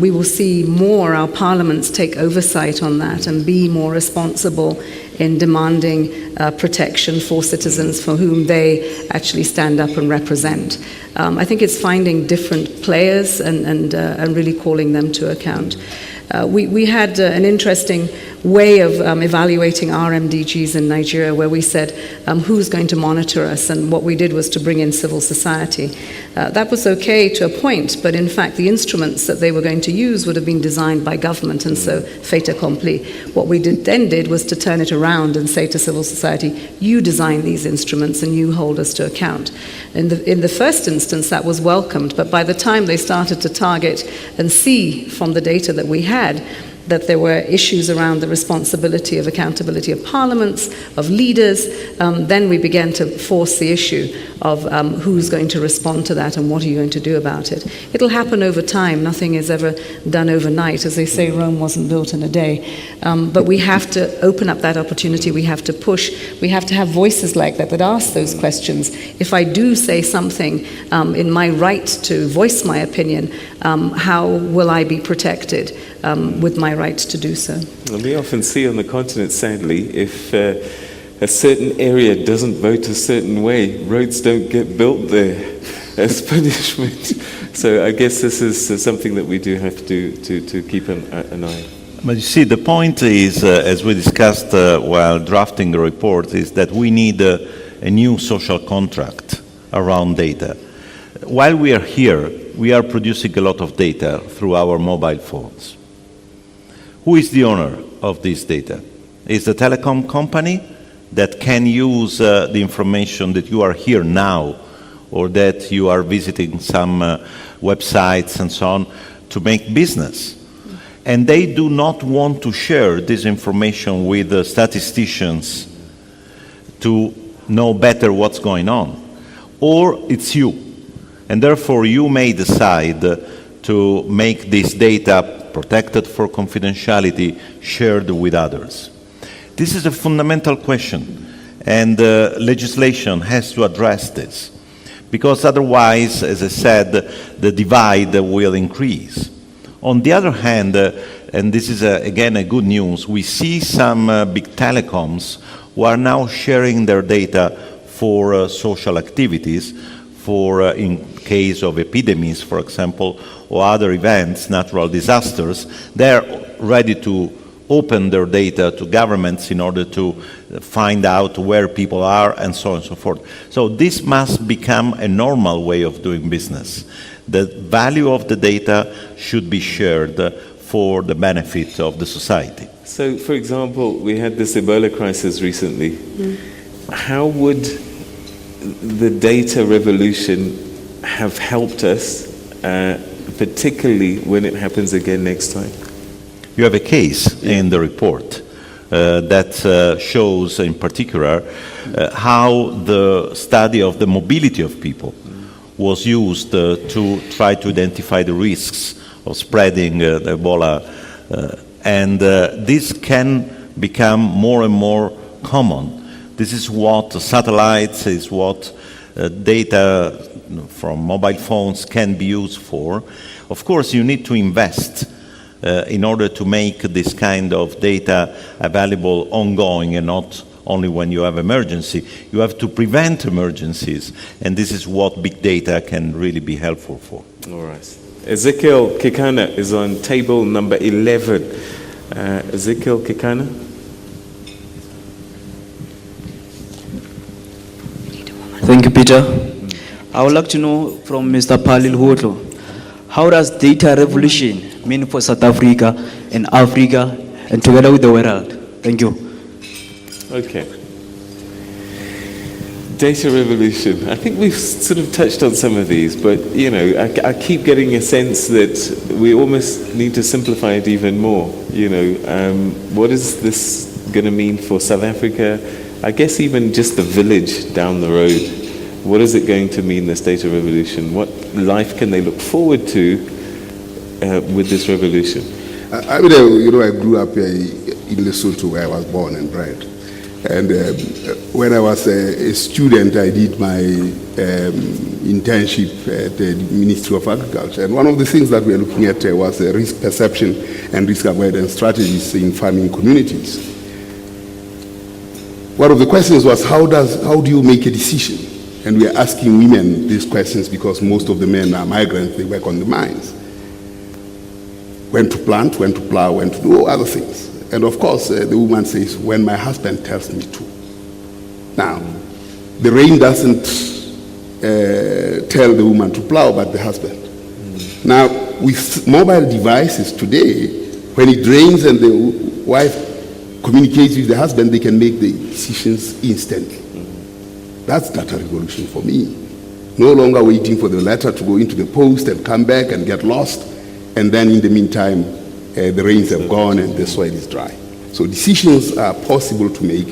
we will see more our parliaments take oversight on that and be more responsible in demanding protection for citizens for whom they actually stand up and represent. I think it's finding different players and really calling them to account. We had an interesting way of evaluating our MDGs in Nigeria, where we said who's going to monitor us, and what we did was to bring in civil society. That was okay to a point, but in fact the instruments that they were going to use would have been designed by government, and so fait accompli. What we then did was to turn it around and say to civil society, you design these instruments and you hold us to account. In the first instance that was welcomed, but by the time they started to target and see from the data that we had that there were issues around the responsibility of accountability of parliaments, of leaders, then we began to force the issue of who's going to respond to that and what are you going to do about it. It'll happen over time. Nothing is ever done overnight. As they say, Rome wasn't built in a day. But we have to open up that opportunity. We have to push. We have to have voices like that ask those questions. If I do say something in my right to voice my opinion, how will I be protected with my right to do so? Well, we often see on the continent, sadly, if a certain area doesn't vote a certain way, roads don't get built there as punishment. So I guess this is something that we do have to keep an eye on. But you see, the point is, as we discussed while drafting the report, is that we need a new social contract around data. While we are here, we are producing a lot of data through our mobile phones. Who is the owner of this data? Is the telecom company that can use the information that you are here now, or that you are visiting some websites and so on to make business. And they do not want to share this information with the statisticians to know better what's going on. Or it's you. And therefore you may decide to make this data protected for confidentiality, shared with others. This is a fundamental question, and legislation has to address this, because otherwise, as I said, the divide will increase. On the other hand, and this is again a good news, we see some big telecoms who are now sharing their data for social activities, for in case of epidemics, for example, or other events, natural disasters. They're ready to open their data to governments in order to find out where people are and so on and so forth. So this must become a normal way of doing business. The value of the data should be shared for the benefit of the society. So, for example, we had this Ebola crisis recently. How would the data revolution have helped us, particularly when it happens again next time? You have a case in the report that shows in particular how the study of the mobility of people was used to try to identify the risks of spreading the Ebola. And this can become more and more common. This is what satellites, is what data from mobile phones can be used for. Of course, you need to invest in order to make this kind of data available ongoing and not only when you have emergency. You have to prevent emergencies, and this is what big data can really be helpful for. All right. Ezekiel Kekana is on table number 11. Ezekiel Kekana. Thank you, Peter. I would like to know from Mr. Pali Lehohla, how does data revolution mean for South Africa and Africa and together with the world. Thank you. Okay. Data revolution. I think we've sort of touched on some of these, but you know, I keep getting a sense that we almost need to simplify it even more. You know, what is this going to mean for South Africa? I guess even just the village down the road. What is it going to mean, this data revolution? What life can they look forward to with this revolution? I mean, you know, I grew up in Lesotho, where I was born and bred. And when I was a student, I did my internship at the Ministry of Agriculture. And one of the things that we were looking at was risk perception and risk avoidance strategies in farming communities. One of the questions was, how do you make a decision? And we are asking women these questions because most of the men are migrants, they work on the mines. When to plant, when to plow, when to do other things. And of course, the woman says, when my husband tells me to. Now, the rain doesn't tell the woman to plow, but the husband. Now, with mobile devices today, when it rains and the wife communicates with the husband, they can make the decisions instantly. That's data revolution for me. No longer waiting for the letter to go into the post and come back and get lost, and then in the meantime, the rains have gone and the soil is dry. So decisions are possible to make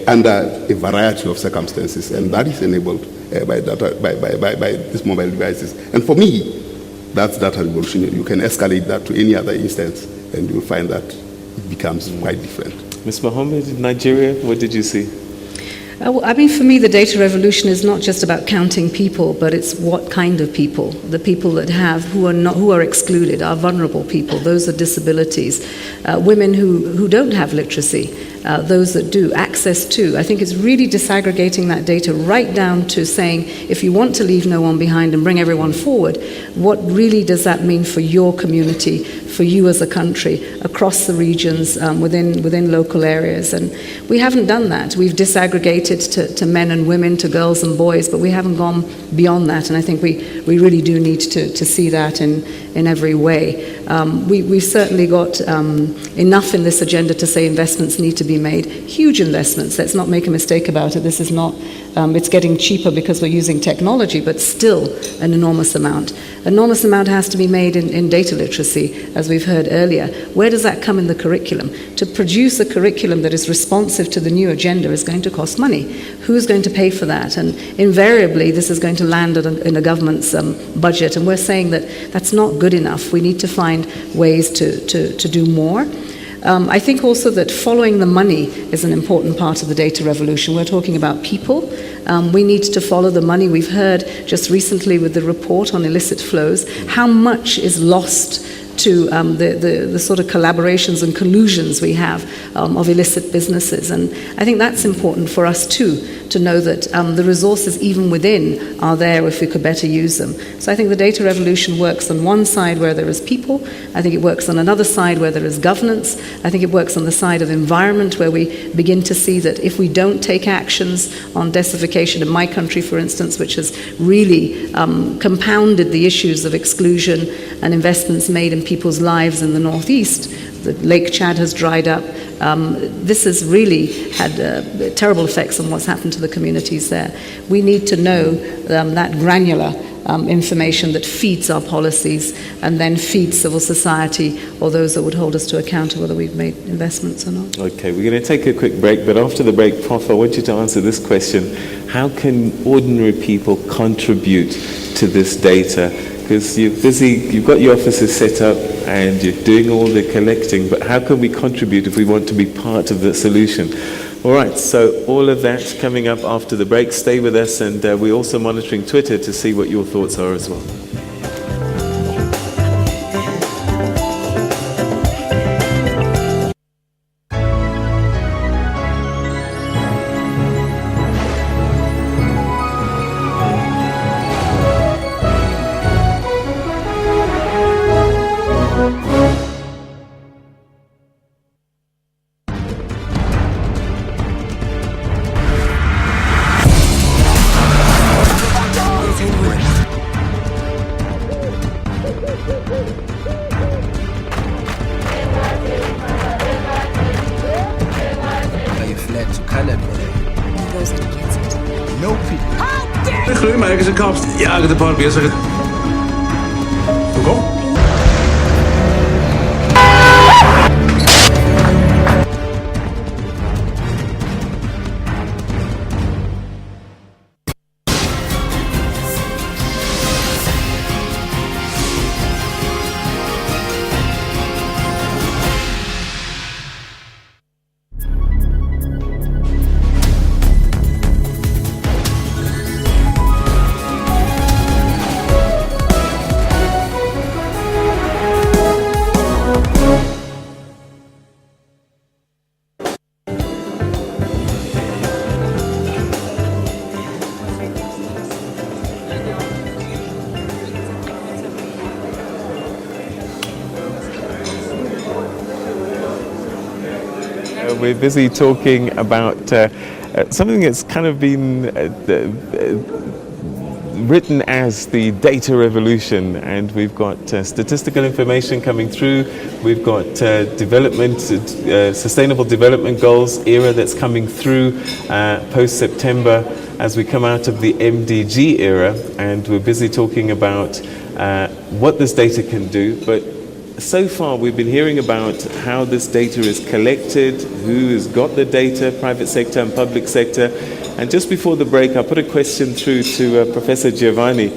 under a variety of circumstances, and that is enabled by these mobile devices. And for me, that's data revolution. You can escalate that to any other instance, and you'll find that it becomes quite different. Ms. Mohammed, Nigeria, what did you see? I mean, for me, the data revolution is not just about counting people, but it's what kind of people. The people that who are excluded, are vulnerable people. Those are disabilities. Women who don't have literacy. Those that do, access to. I think it's really disaggregating that data right down to saying, if you want to leave no one behind and bring everyone forward, what really does that mean for your community, for you as a country, across the regions, within local areas? And we haven't done that. We've disaggregated to men and women, to girls and boys, but we haven't gone beyond that. And I think we really do need to see that in every way. We've certainly got enough in this agenda to say investments need to be made, huge investments. Let's not make a mistake about it. This is not, it's getting cheaper because we're using technology, but still an enormous amount. Enormous amount has to be made in data literacy, as we've heard earlier. Where does that come in the curriculum? To produce a curriculum that is responsive to the new agenda is going to cost money. Who's going to pay for that? And invariably, this is going to land in a government's budget, and we're saying that that's not good enough. We need to find ways to do more. I think also that following the money is an important part of the data revolution. We're talking about people. We need to follow the money. We've heard just recently with the report on illicit flows how much is lost to the sort of collaborations and collusions we have of illicit businesses. And I think that's important for us too, to know that the resources even within are there if we could better use them. So I think the data revolution works on one side where there is people. I think it works on another side where there is governance. I think it works on the side of environment, where we begin to see that if we don't take actions on desertification in my country, for instance, which has really compounded the issues of exclusion and investments made in people's lives in the northeast. The Lake Chad has dried up. This has really had terrible effects on what's happened to the communities there. We need to know that granular information that feeds our policies and then feeds civil society or those that would hold us to account of whether we've made investments or not. Okay, we're going to take a quick break, but after the break, Prof, I want you to answer this question. How can ordinary people contribute to this data? Because you're busy, you've got your offices set up and you're doing all the collecting, but how can we contribute if we want to be part of the solution? All right, so all of that coming up after the break. Stay with us, and we're also monitoring Twitter to see what your thoughts are as well. Ik groei maar, ik is een kap. Ja, ik heb de paar bezig. Kom. We're busy talking about something that's kind of been written as the data revolution, and we've got statistical information coming through. We've got sustainable development goals era that's coming through post-September as we come out of the MDG era, and we're busy talking about what this data can do. But so far we've been hearing about how this data is collected, who has got the data, private sector and public sector. And just before the break, I put a question through to Professor Giovannini.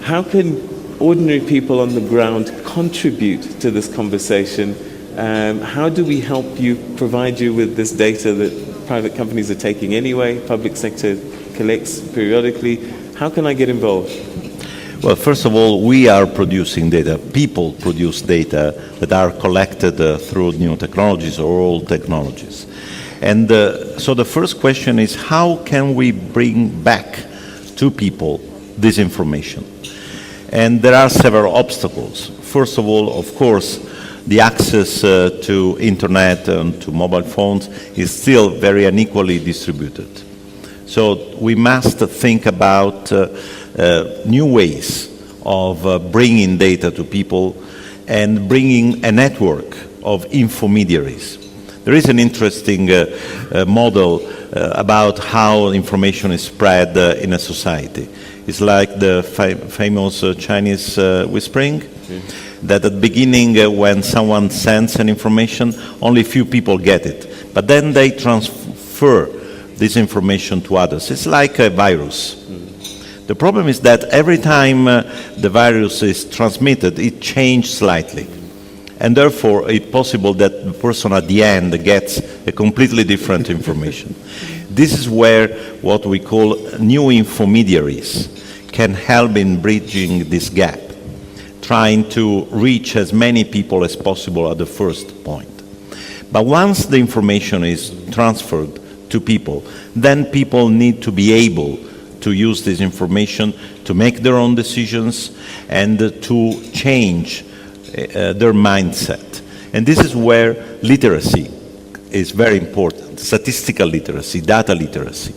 How can ordinary people on the ground contribute to this conversation? How do we help you, provide you with this data that private companies are taking anyway, public sector collects periodically? How can I get involved? Well, first of all, we are producing data. People produce data that are collected through new technologies or old technologies. And so the first question is, how can we bring back to people this information? And there are several obstacles. First of all, of course, the access to internet and to mobile phones is still very unequally distributed. So we must think about new ways of bringing data to people and bringing a network of intermediaries. There is an interesting model about how information is spread in a society. It's like the famous Chinese whispering, that at the beginning when someone sends an information, only few people get it. But then they transfer this information to others. It's like a virus. The problem is that every time the virus is transmitted, it changes slightly. And therefore, it's possible that the person at the end gets a completely different information. This is where what we call new intermediaries can help in bridging this gap, trying to reach as many people as possible at the first point. But once the information is transferred to people, then people need to be able to use this information to make their own decisions and to change their mindset. And this is where literacy is very important, statistical literacy, data literacy.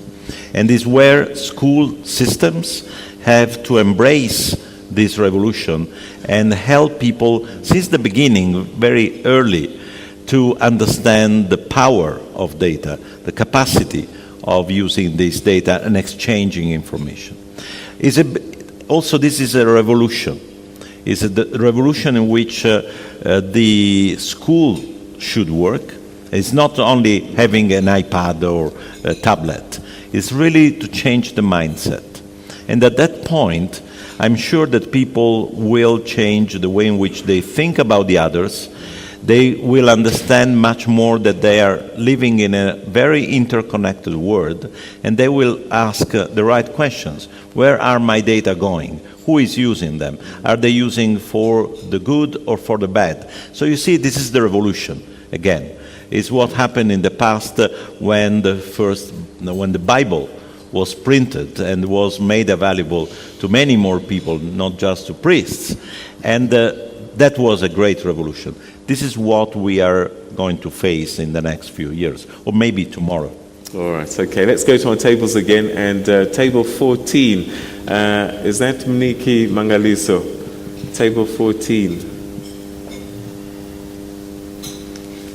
And is where school systems have to embrace this revolution and help people since the beginning, very early, to understand the power of data, the capacity of using this data and exchanging information. Also, this is a revolution. It's a revolution in which the school should work. It's not only having an iPad or a tablet. It's really to change the mindset. And at that point, I'm sure that people will change the way in which they think about the others. They will understand much more that they are living in a very interconnected world, and they will ask the right questions. Where are my data going? Who is using them? Are they using for the good or for the bad? So you see, this is the revolution again. It's what happened in the past when the Bible was printed and was made available to many more people, not just to priests. And that was a great revolution. This is what we are going to face in the next few years, or maybe tomorrow. All right, okay, let's go to our tables again. And table 14, is that Mniki Mangaliso? Table 14.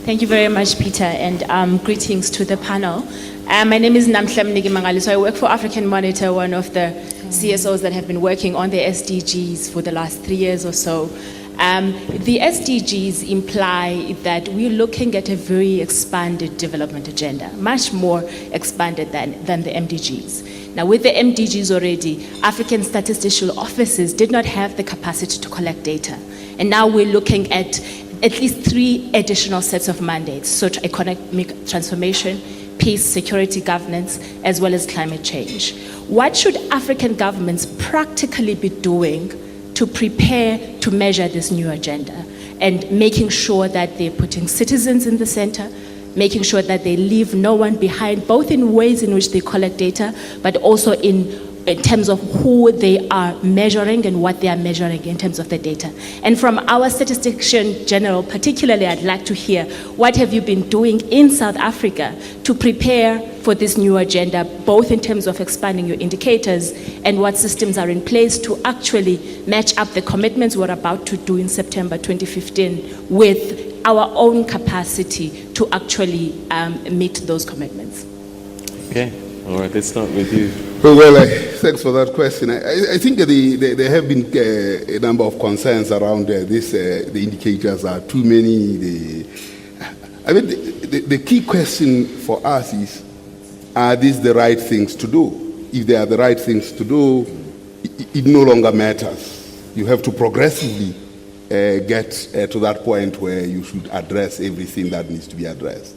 Thank you very much, Peter, and greetings to the panel. My name is Namhla Mniki Mangaliso. I work for African Monitor, one of the CSOs that have been working on the SDGs for the last 3 years or so. The SDGs imply that we're looking at a very expanded development agenda, much more expanded than the MDGs. Now, with the MDGs already, African statistical offices did not have the capacity to collect data. And now we're looking at least 3 additional sets of mandates, so economic transformation, peace, security, governance, as well as climate change. What should African governments practically be doing to prepare to measure this new agenda, and making sure that they're putting citizens in the center, making sure that they leave no one behind, both in ways in which they collect data, but also in terms of who they are measuring and what they are measuring in terms of the data. And from our statistician general particularly, I'd like to hear, what have you been doing in South Africa to prepare for this new agenda, both in terms of expanding your indicators and what systems are in place to actually match up the commitments we're about to do in September 2015 with our own capacity to actually meet those commitments? Okay, all right, let's start with you. Well, thanks for that question. I think there have been a number of concerns around this. The indicators are too many. The key question for us is, are these the right things to do? If they are the right things to do, it no longer matters. You have to progressively get to that point where you should address everything that needs to be addressed.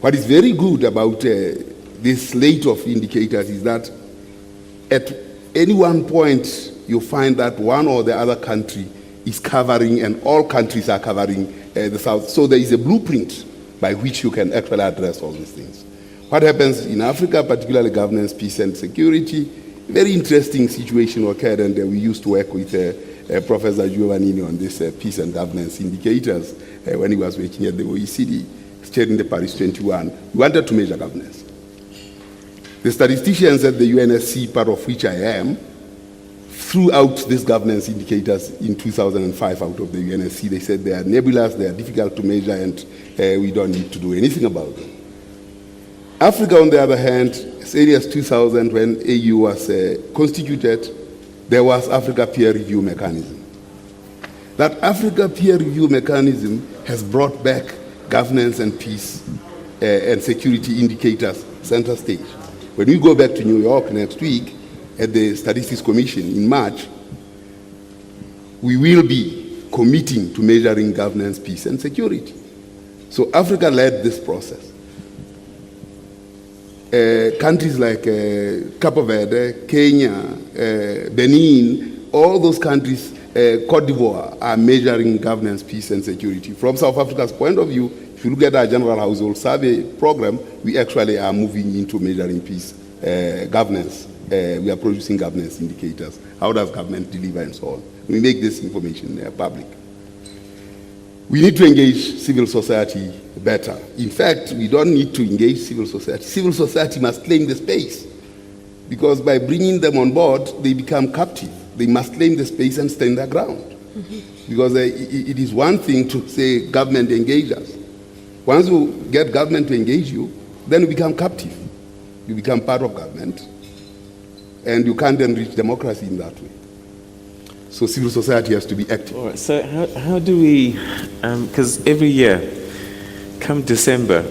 What is very good about this slate of indicators is that at any one point you find that one or the other country is covering, and all countries are covering the South. So there is a blueprint by which you can actually address all these things. What happens in Africa, particularly governance, peace and security, very interesting situation occurred, and we used to work with Professor Giovannini on this peace and governance indicators when he was working at the OECD, chairing the Paris 21. We wanted to measure governance. The statisticians at the UNSC, part of which I am, threw out these governance indicators in 2005 out of the UNSC. They said they are nebulous, they are difficult to measure, and we don't need to do anything about them. Africa, on the other hand, as early as 2000, when AU was constituted, there was Africa peer review mechanism. That Africa peer review mechanism has brought back governance and peace and security indicators center stage. When we go back to New York next week at the Statistics Commission in March, we will be committing to measuring governance, peace, and security. So Africa led this process. Countries like Cape Verde, Kenya, Benin, all those countries, Cote d'Ivoire, are measuring governance, peace, and security. From South Africa's point of view, if you look at our General Household Survey program, we actually are moving into measuring peace, governance. We are producing governance indicators. How does government deliver and so on? We make this information public. We need to engage civil society better. In fact, we don't need to engage civil society. Civil society must claim the space, because by bringing them on board, they become captive. They must claim the space and stand their ground. Mm-hmm. Because it is one thing to say government engage us. Once you get government to engage you, then you become captive. You become part of government, and you can't then reach democracy in that way. So civil society has to be active. All right, so how do we, because every year, come December,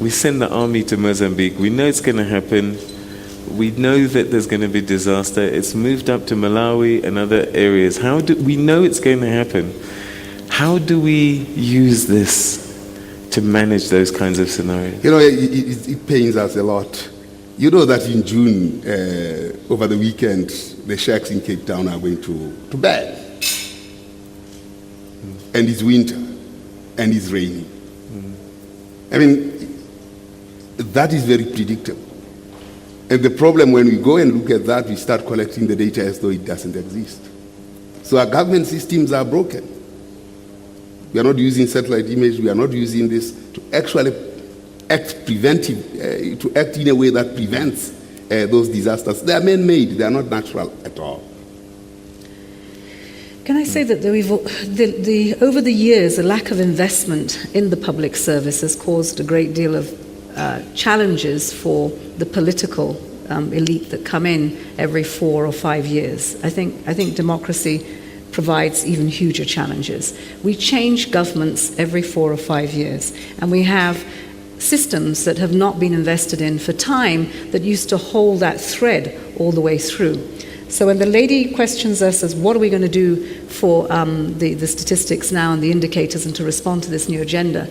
we send the army to Mozambique. We know it's going to happen. We know that there's going to be disaster. It's moved up to Malawi and other areas. How do we know it's going to happen? How do we use this to manage those kinds of scenarios? You know, it pains us a lot. You know that in June, over the weekend, the shacks in Cape Town are going to bed. And it's winter, and it's raining. I mean, that is very predictable. And the problem, when we go and look at that, we start collecting the data as though it doesn't exist. So our government systems are broken. We are not using satellite images. We are not using this to actually act preventive, to act in a way that prevents those disasters. They are man-made. They are not natural at all. Can I say that over the years, a lack of investment in the public service has caused a great deal of challenges for the political elite that come in every 4 or 5 years. I think democracy provides even huger challenges. We change governments every 4 or 5 years, and we have systems that have not been invested in for time that used to hold that thread all the way through. So when the lady questions us as what are we going to do for the statistics now and the indicators and to respond to this new agenda,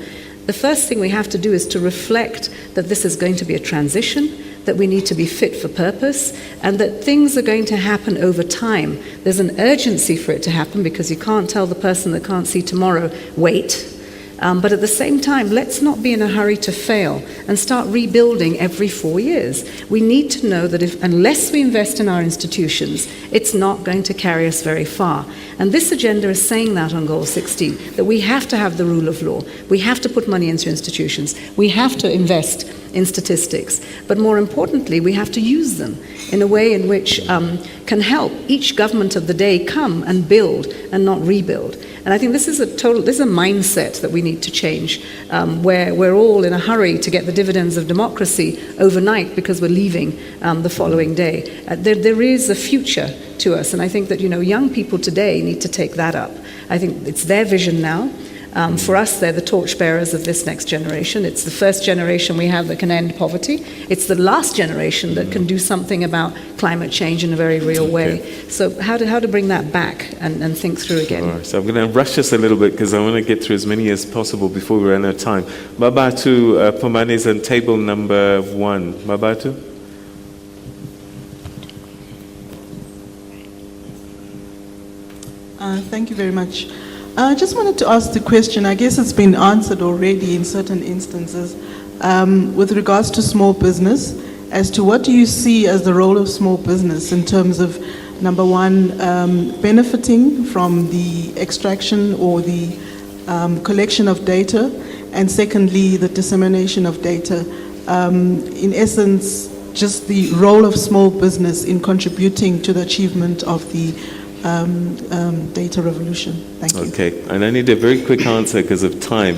the first thing we have to do is to reflect that this is going to be a transition, that we need to be fit for purpose, and that things are going to happen over time. There's an urgency for it to happen because you can't tell the person that can't see tomorrow, wait. But at the same time, let's not be in a hurry to fail and start rebuilding every 4 years. We need to know that unless we invest in our institutions, it's not going to carry us very far. And this agenda is saying that on Goal 16, that we have to have the rule of law. We have to put money into institutions. We have to invest in statistics. But more importantly, we have to use them in a way in which can help each government of the day come and build and not rebuild. And I think this is a mindset that we need to change, where we're all in a hurry to get the dividends of democracy overnight because we're leaving the following day. There is a future to us, and I think that young people today need to take that up. I think it's their vision now. For us, they're the torchbearers of this next generation. It's the first generation we have that can end poverty. It's the last generation that can do something about climate change in a very real way. So how to bring that back and think through again. All right, so I'm going to rush us a little bit because I want to get through as many as possible before we run out of time. Mabatu Pomane is on table number 1. Mabatu? Thank you very much. I just wanted to ask the question, I guess it's been answered already in certain instances, with regards to small business, as to what do you see as the role of small business in terms of, number one, benefiting from the extraction or the collection of data, and secondly, the dissemination of data. In essence, just the role of small business in contributing to the achievement of the data revolution. Thank you. Okay, and I need a very quick answer because of time.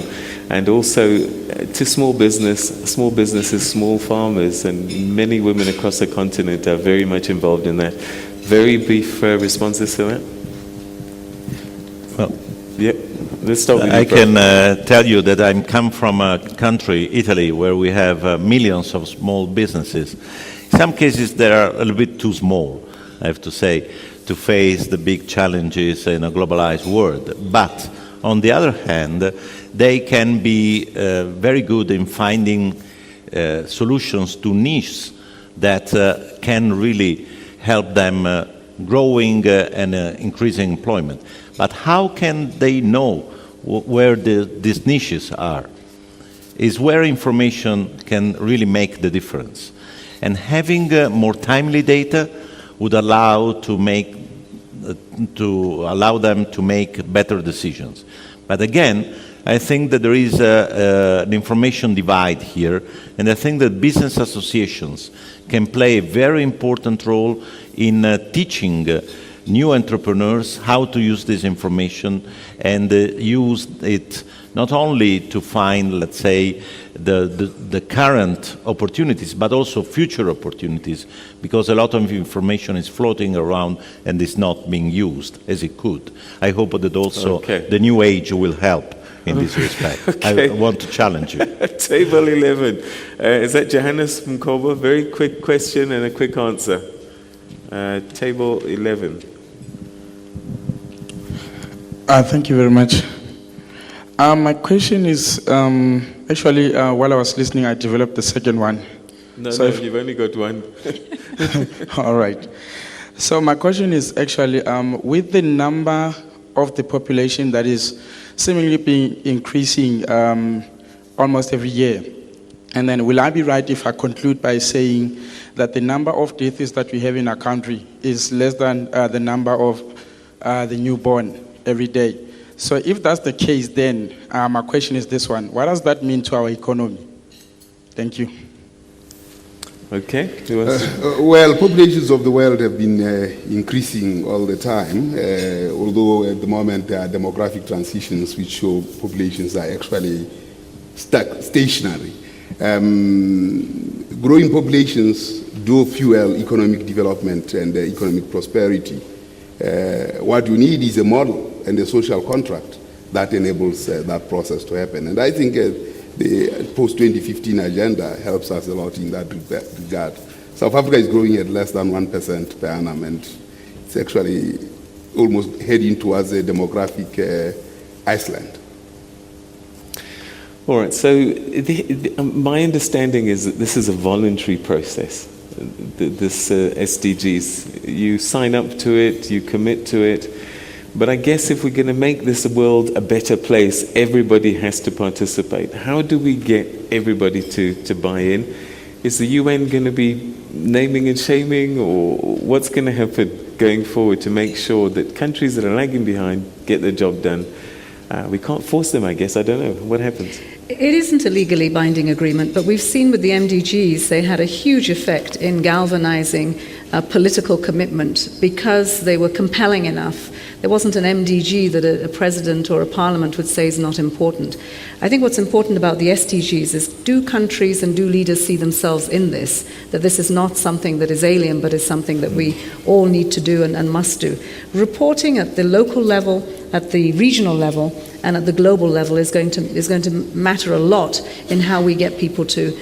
And also to small businesses, small farmers, and many women across the continent are very much involved in that. Very brief responses to that? Well, yeah, let's start with I can tell you that I come from a country, Italy, where we have millions of small businesses. In some cases, they are a little bit too small, I have to say, to face the big challenges in a globalized world. But on the other hand, they can be very good in finding solutions to niches that can really help them growing and increasing employment. But how can they know where these niches are? Is where information can really make the difference. And having more timely data would allow them to make better decisions. But again, I think that there is an information divide here, and I think that business associations can play a very important role in teaching new entrepreneurs how to use this information and use it not only to find, let's say, the current opportunities, but also future opportunities, because a lot of information is floating around and is not being used as it could. I hope that also the new age will help in this respect. I want to challenge you. Table 11. Is that Johannes from Koba? Very quick question and a quick answer. Table 11. Thank you very much. My question is, actually, while I was listening, I developed the second one. No, you've only got one. All right. So my question is actually, with the number of the population that is seemingly being increasing almost every year, and then will I be right if I conclude by saying that the number of deaths that we have in our country is less than the number of the newborn every day? So if that's the case, then my question is this one. What does that mean to our economy? Thank you. Okay. Well, populations of the world have been increasing all the time, although at the moment there are demographic transitions which show populations are actually stationary. Growing populations do fuel economic development and economic prosperity. What you need is a model and a social contract that enables that process to happen. And I think the post-2015 agenda helps us a lot in that regard. South Africa is growing at less than 1% per annum, and it's actually almost heading towards a demographic Iceland. All right, so my understanding is that this is a voluntary process, this SDGs. You sign up to it, you commit to it, but I guess if we're going to make this world a better place, everybody has to participate. How do we get everybody to buy in? Is the UN going to be naming and shaming, or what's going to happen going forward to make sure that countries that are lagging behind get their job done? We can't force them, I guess. I don't know. What happens? It isn't a legally binding agreement, but we've seen with the MDGs, they had a huge effect in galvanizing political commitment because they were compelling enough. There wasn't an MDG that a president or a parliament would say is not important. I think what's important about the SDGs is, do countries and do leaders see themselves in this, that this is not something that is alien, but is something that we all need to do and must do. Reporting at the local level, at the regional level, and at the global level is going to matter a lot in how we get people to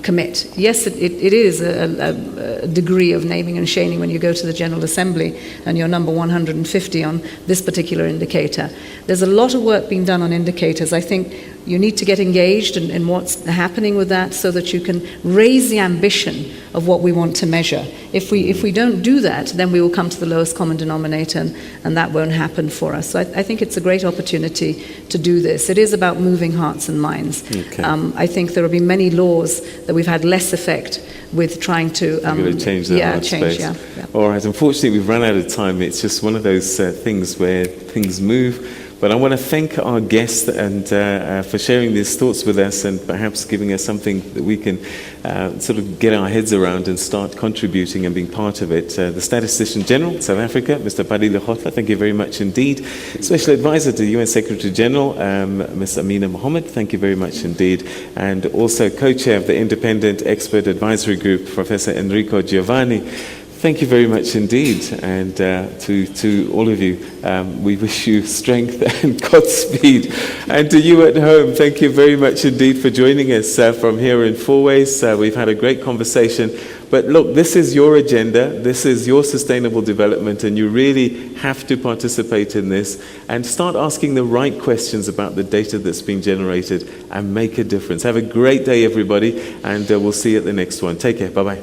commit. Yes, it is a degree of naming and shaming when you go to the General Assembly and you're number 150 on this particular indicator. There's a lot of work being done on indicators. I think you need to get engaged in what's happening with that so that you can raise the ambition of what we want to measure. If we don't do that, then we will come to the lowest common denominator, and that won't happen for us. So I think it's a great opportunity to do this. It is about moving hearts and minds. Okay. I think there have been many laws that we've had less effect with trying to change the hard space. Yeah. All right, unfortunately we've run out of time. It's just one of those things where things move. But I want to thank our guests and for sharing these thoughts with us and perhaps giving us something that we can sort of get our heads around and start contributing and being part of it. The Statistician General, South Africa, Mr. Pali Lehohla, thank you very much indeed. Special Advisor to the UN Secretary General, Ms. Amina Mohammed, thank you very much indeed. And also Co-Chair of the Independent Expert Advisory Group, Professor Enrico Giovannini. Thank you very much indeed, and to all of you, we wish you strength and Godspeed. And to you at home, thank you very much indeed for joining us from here in Fourways. We've had a great conversation, but look, this is your agenda, this is your sustainable development, and you really have to participate in this and start asking the right questions about the data that's being generated and make a difference. Have a great day, everybody, and we'll see you at the next one. Take care. Bye-bye.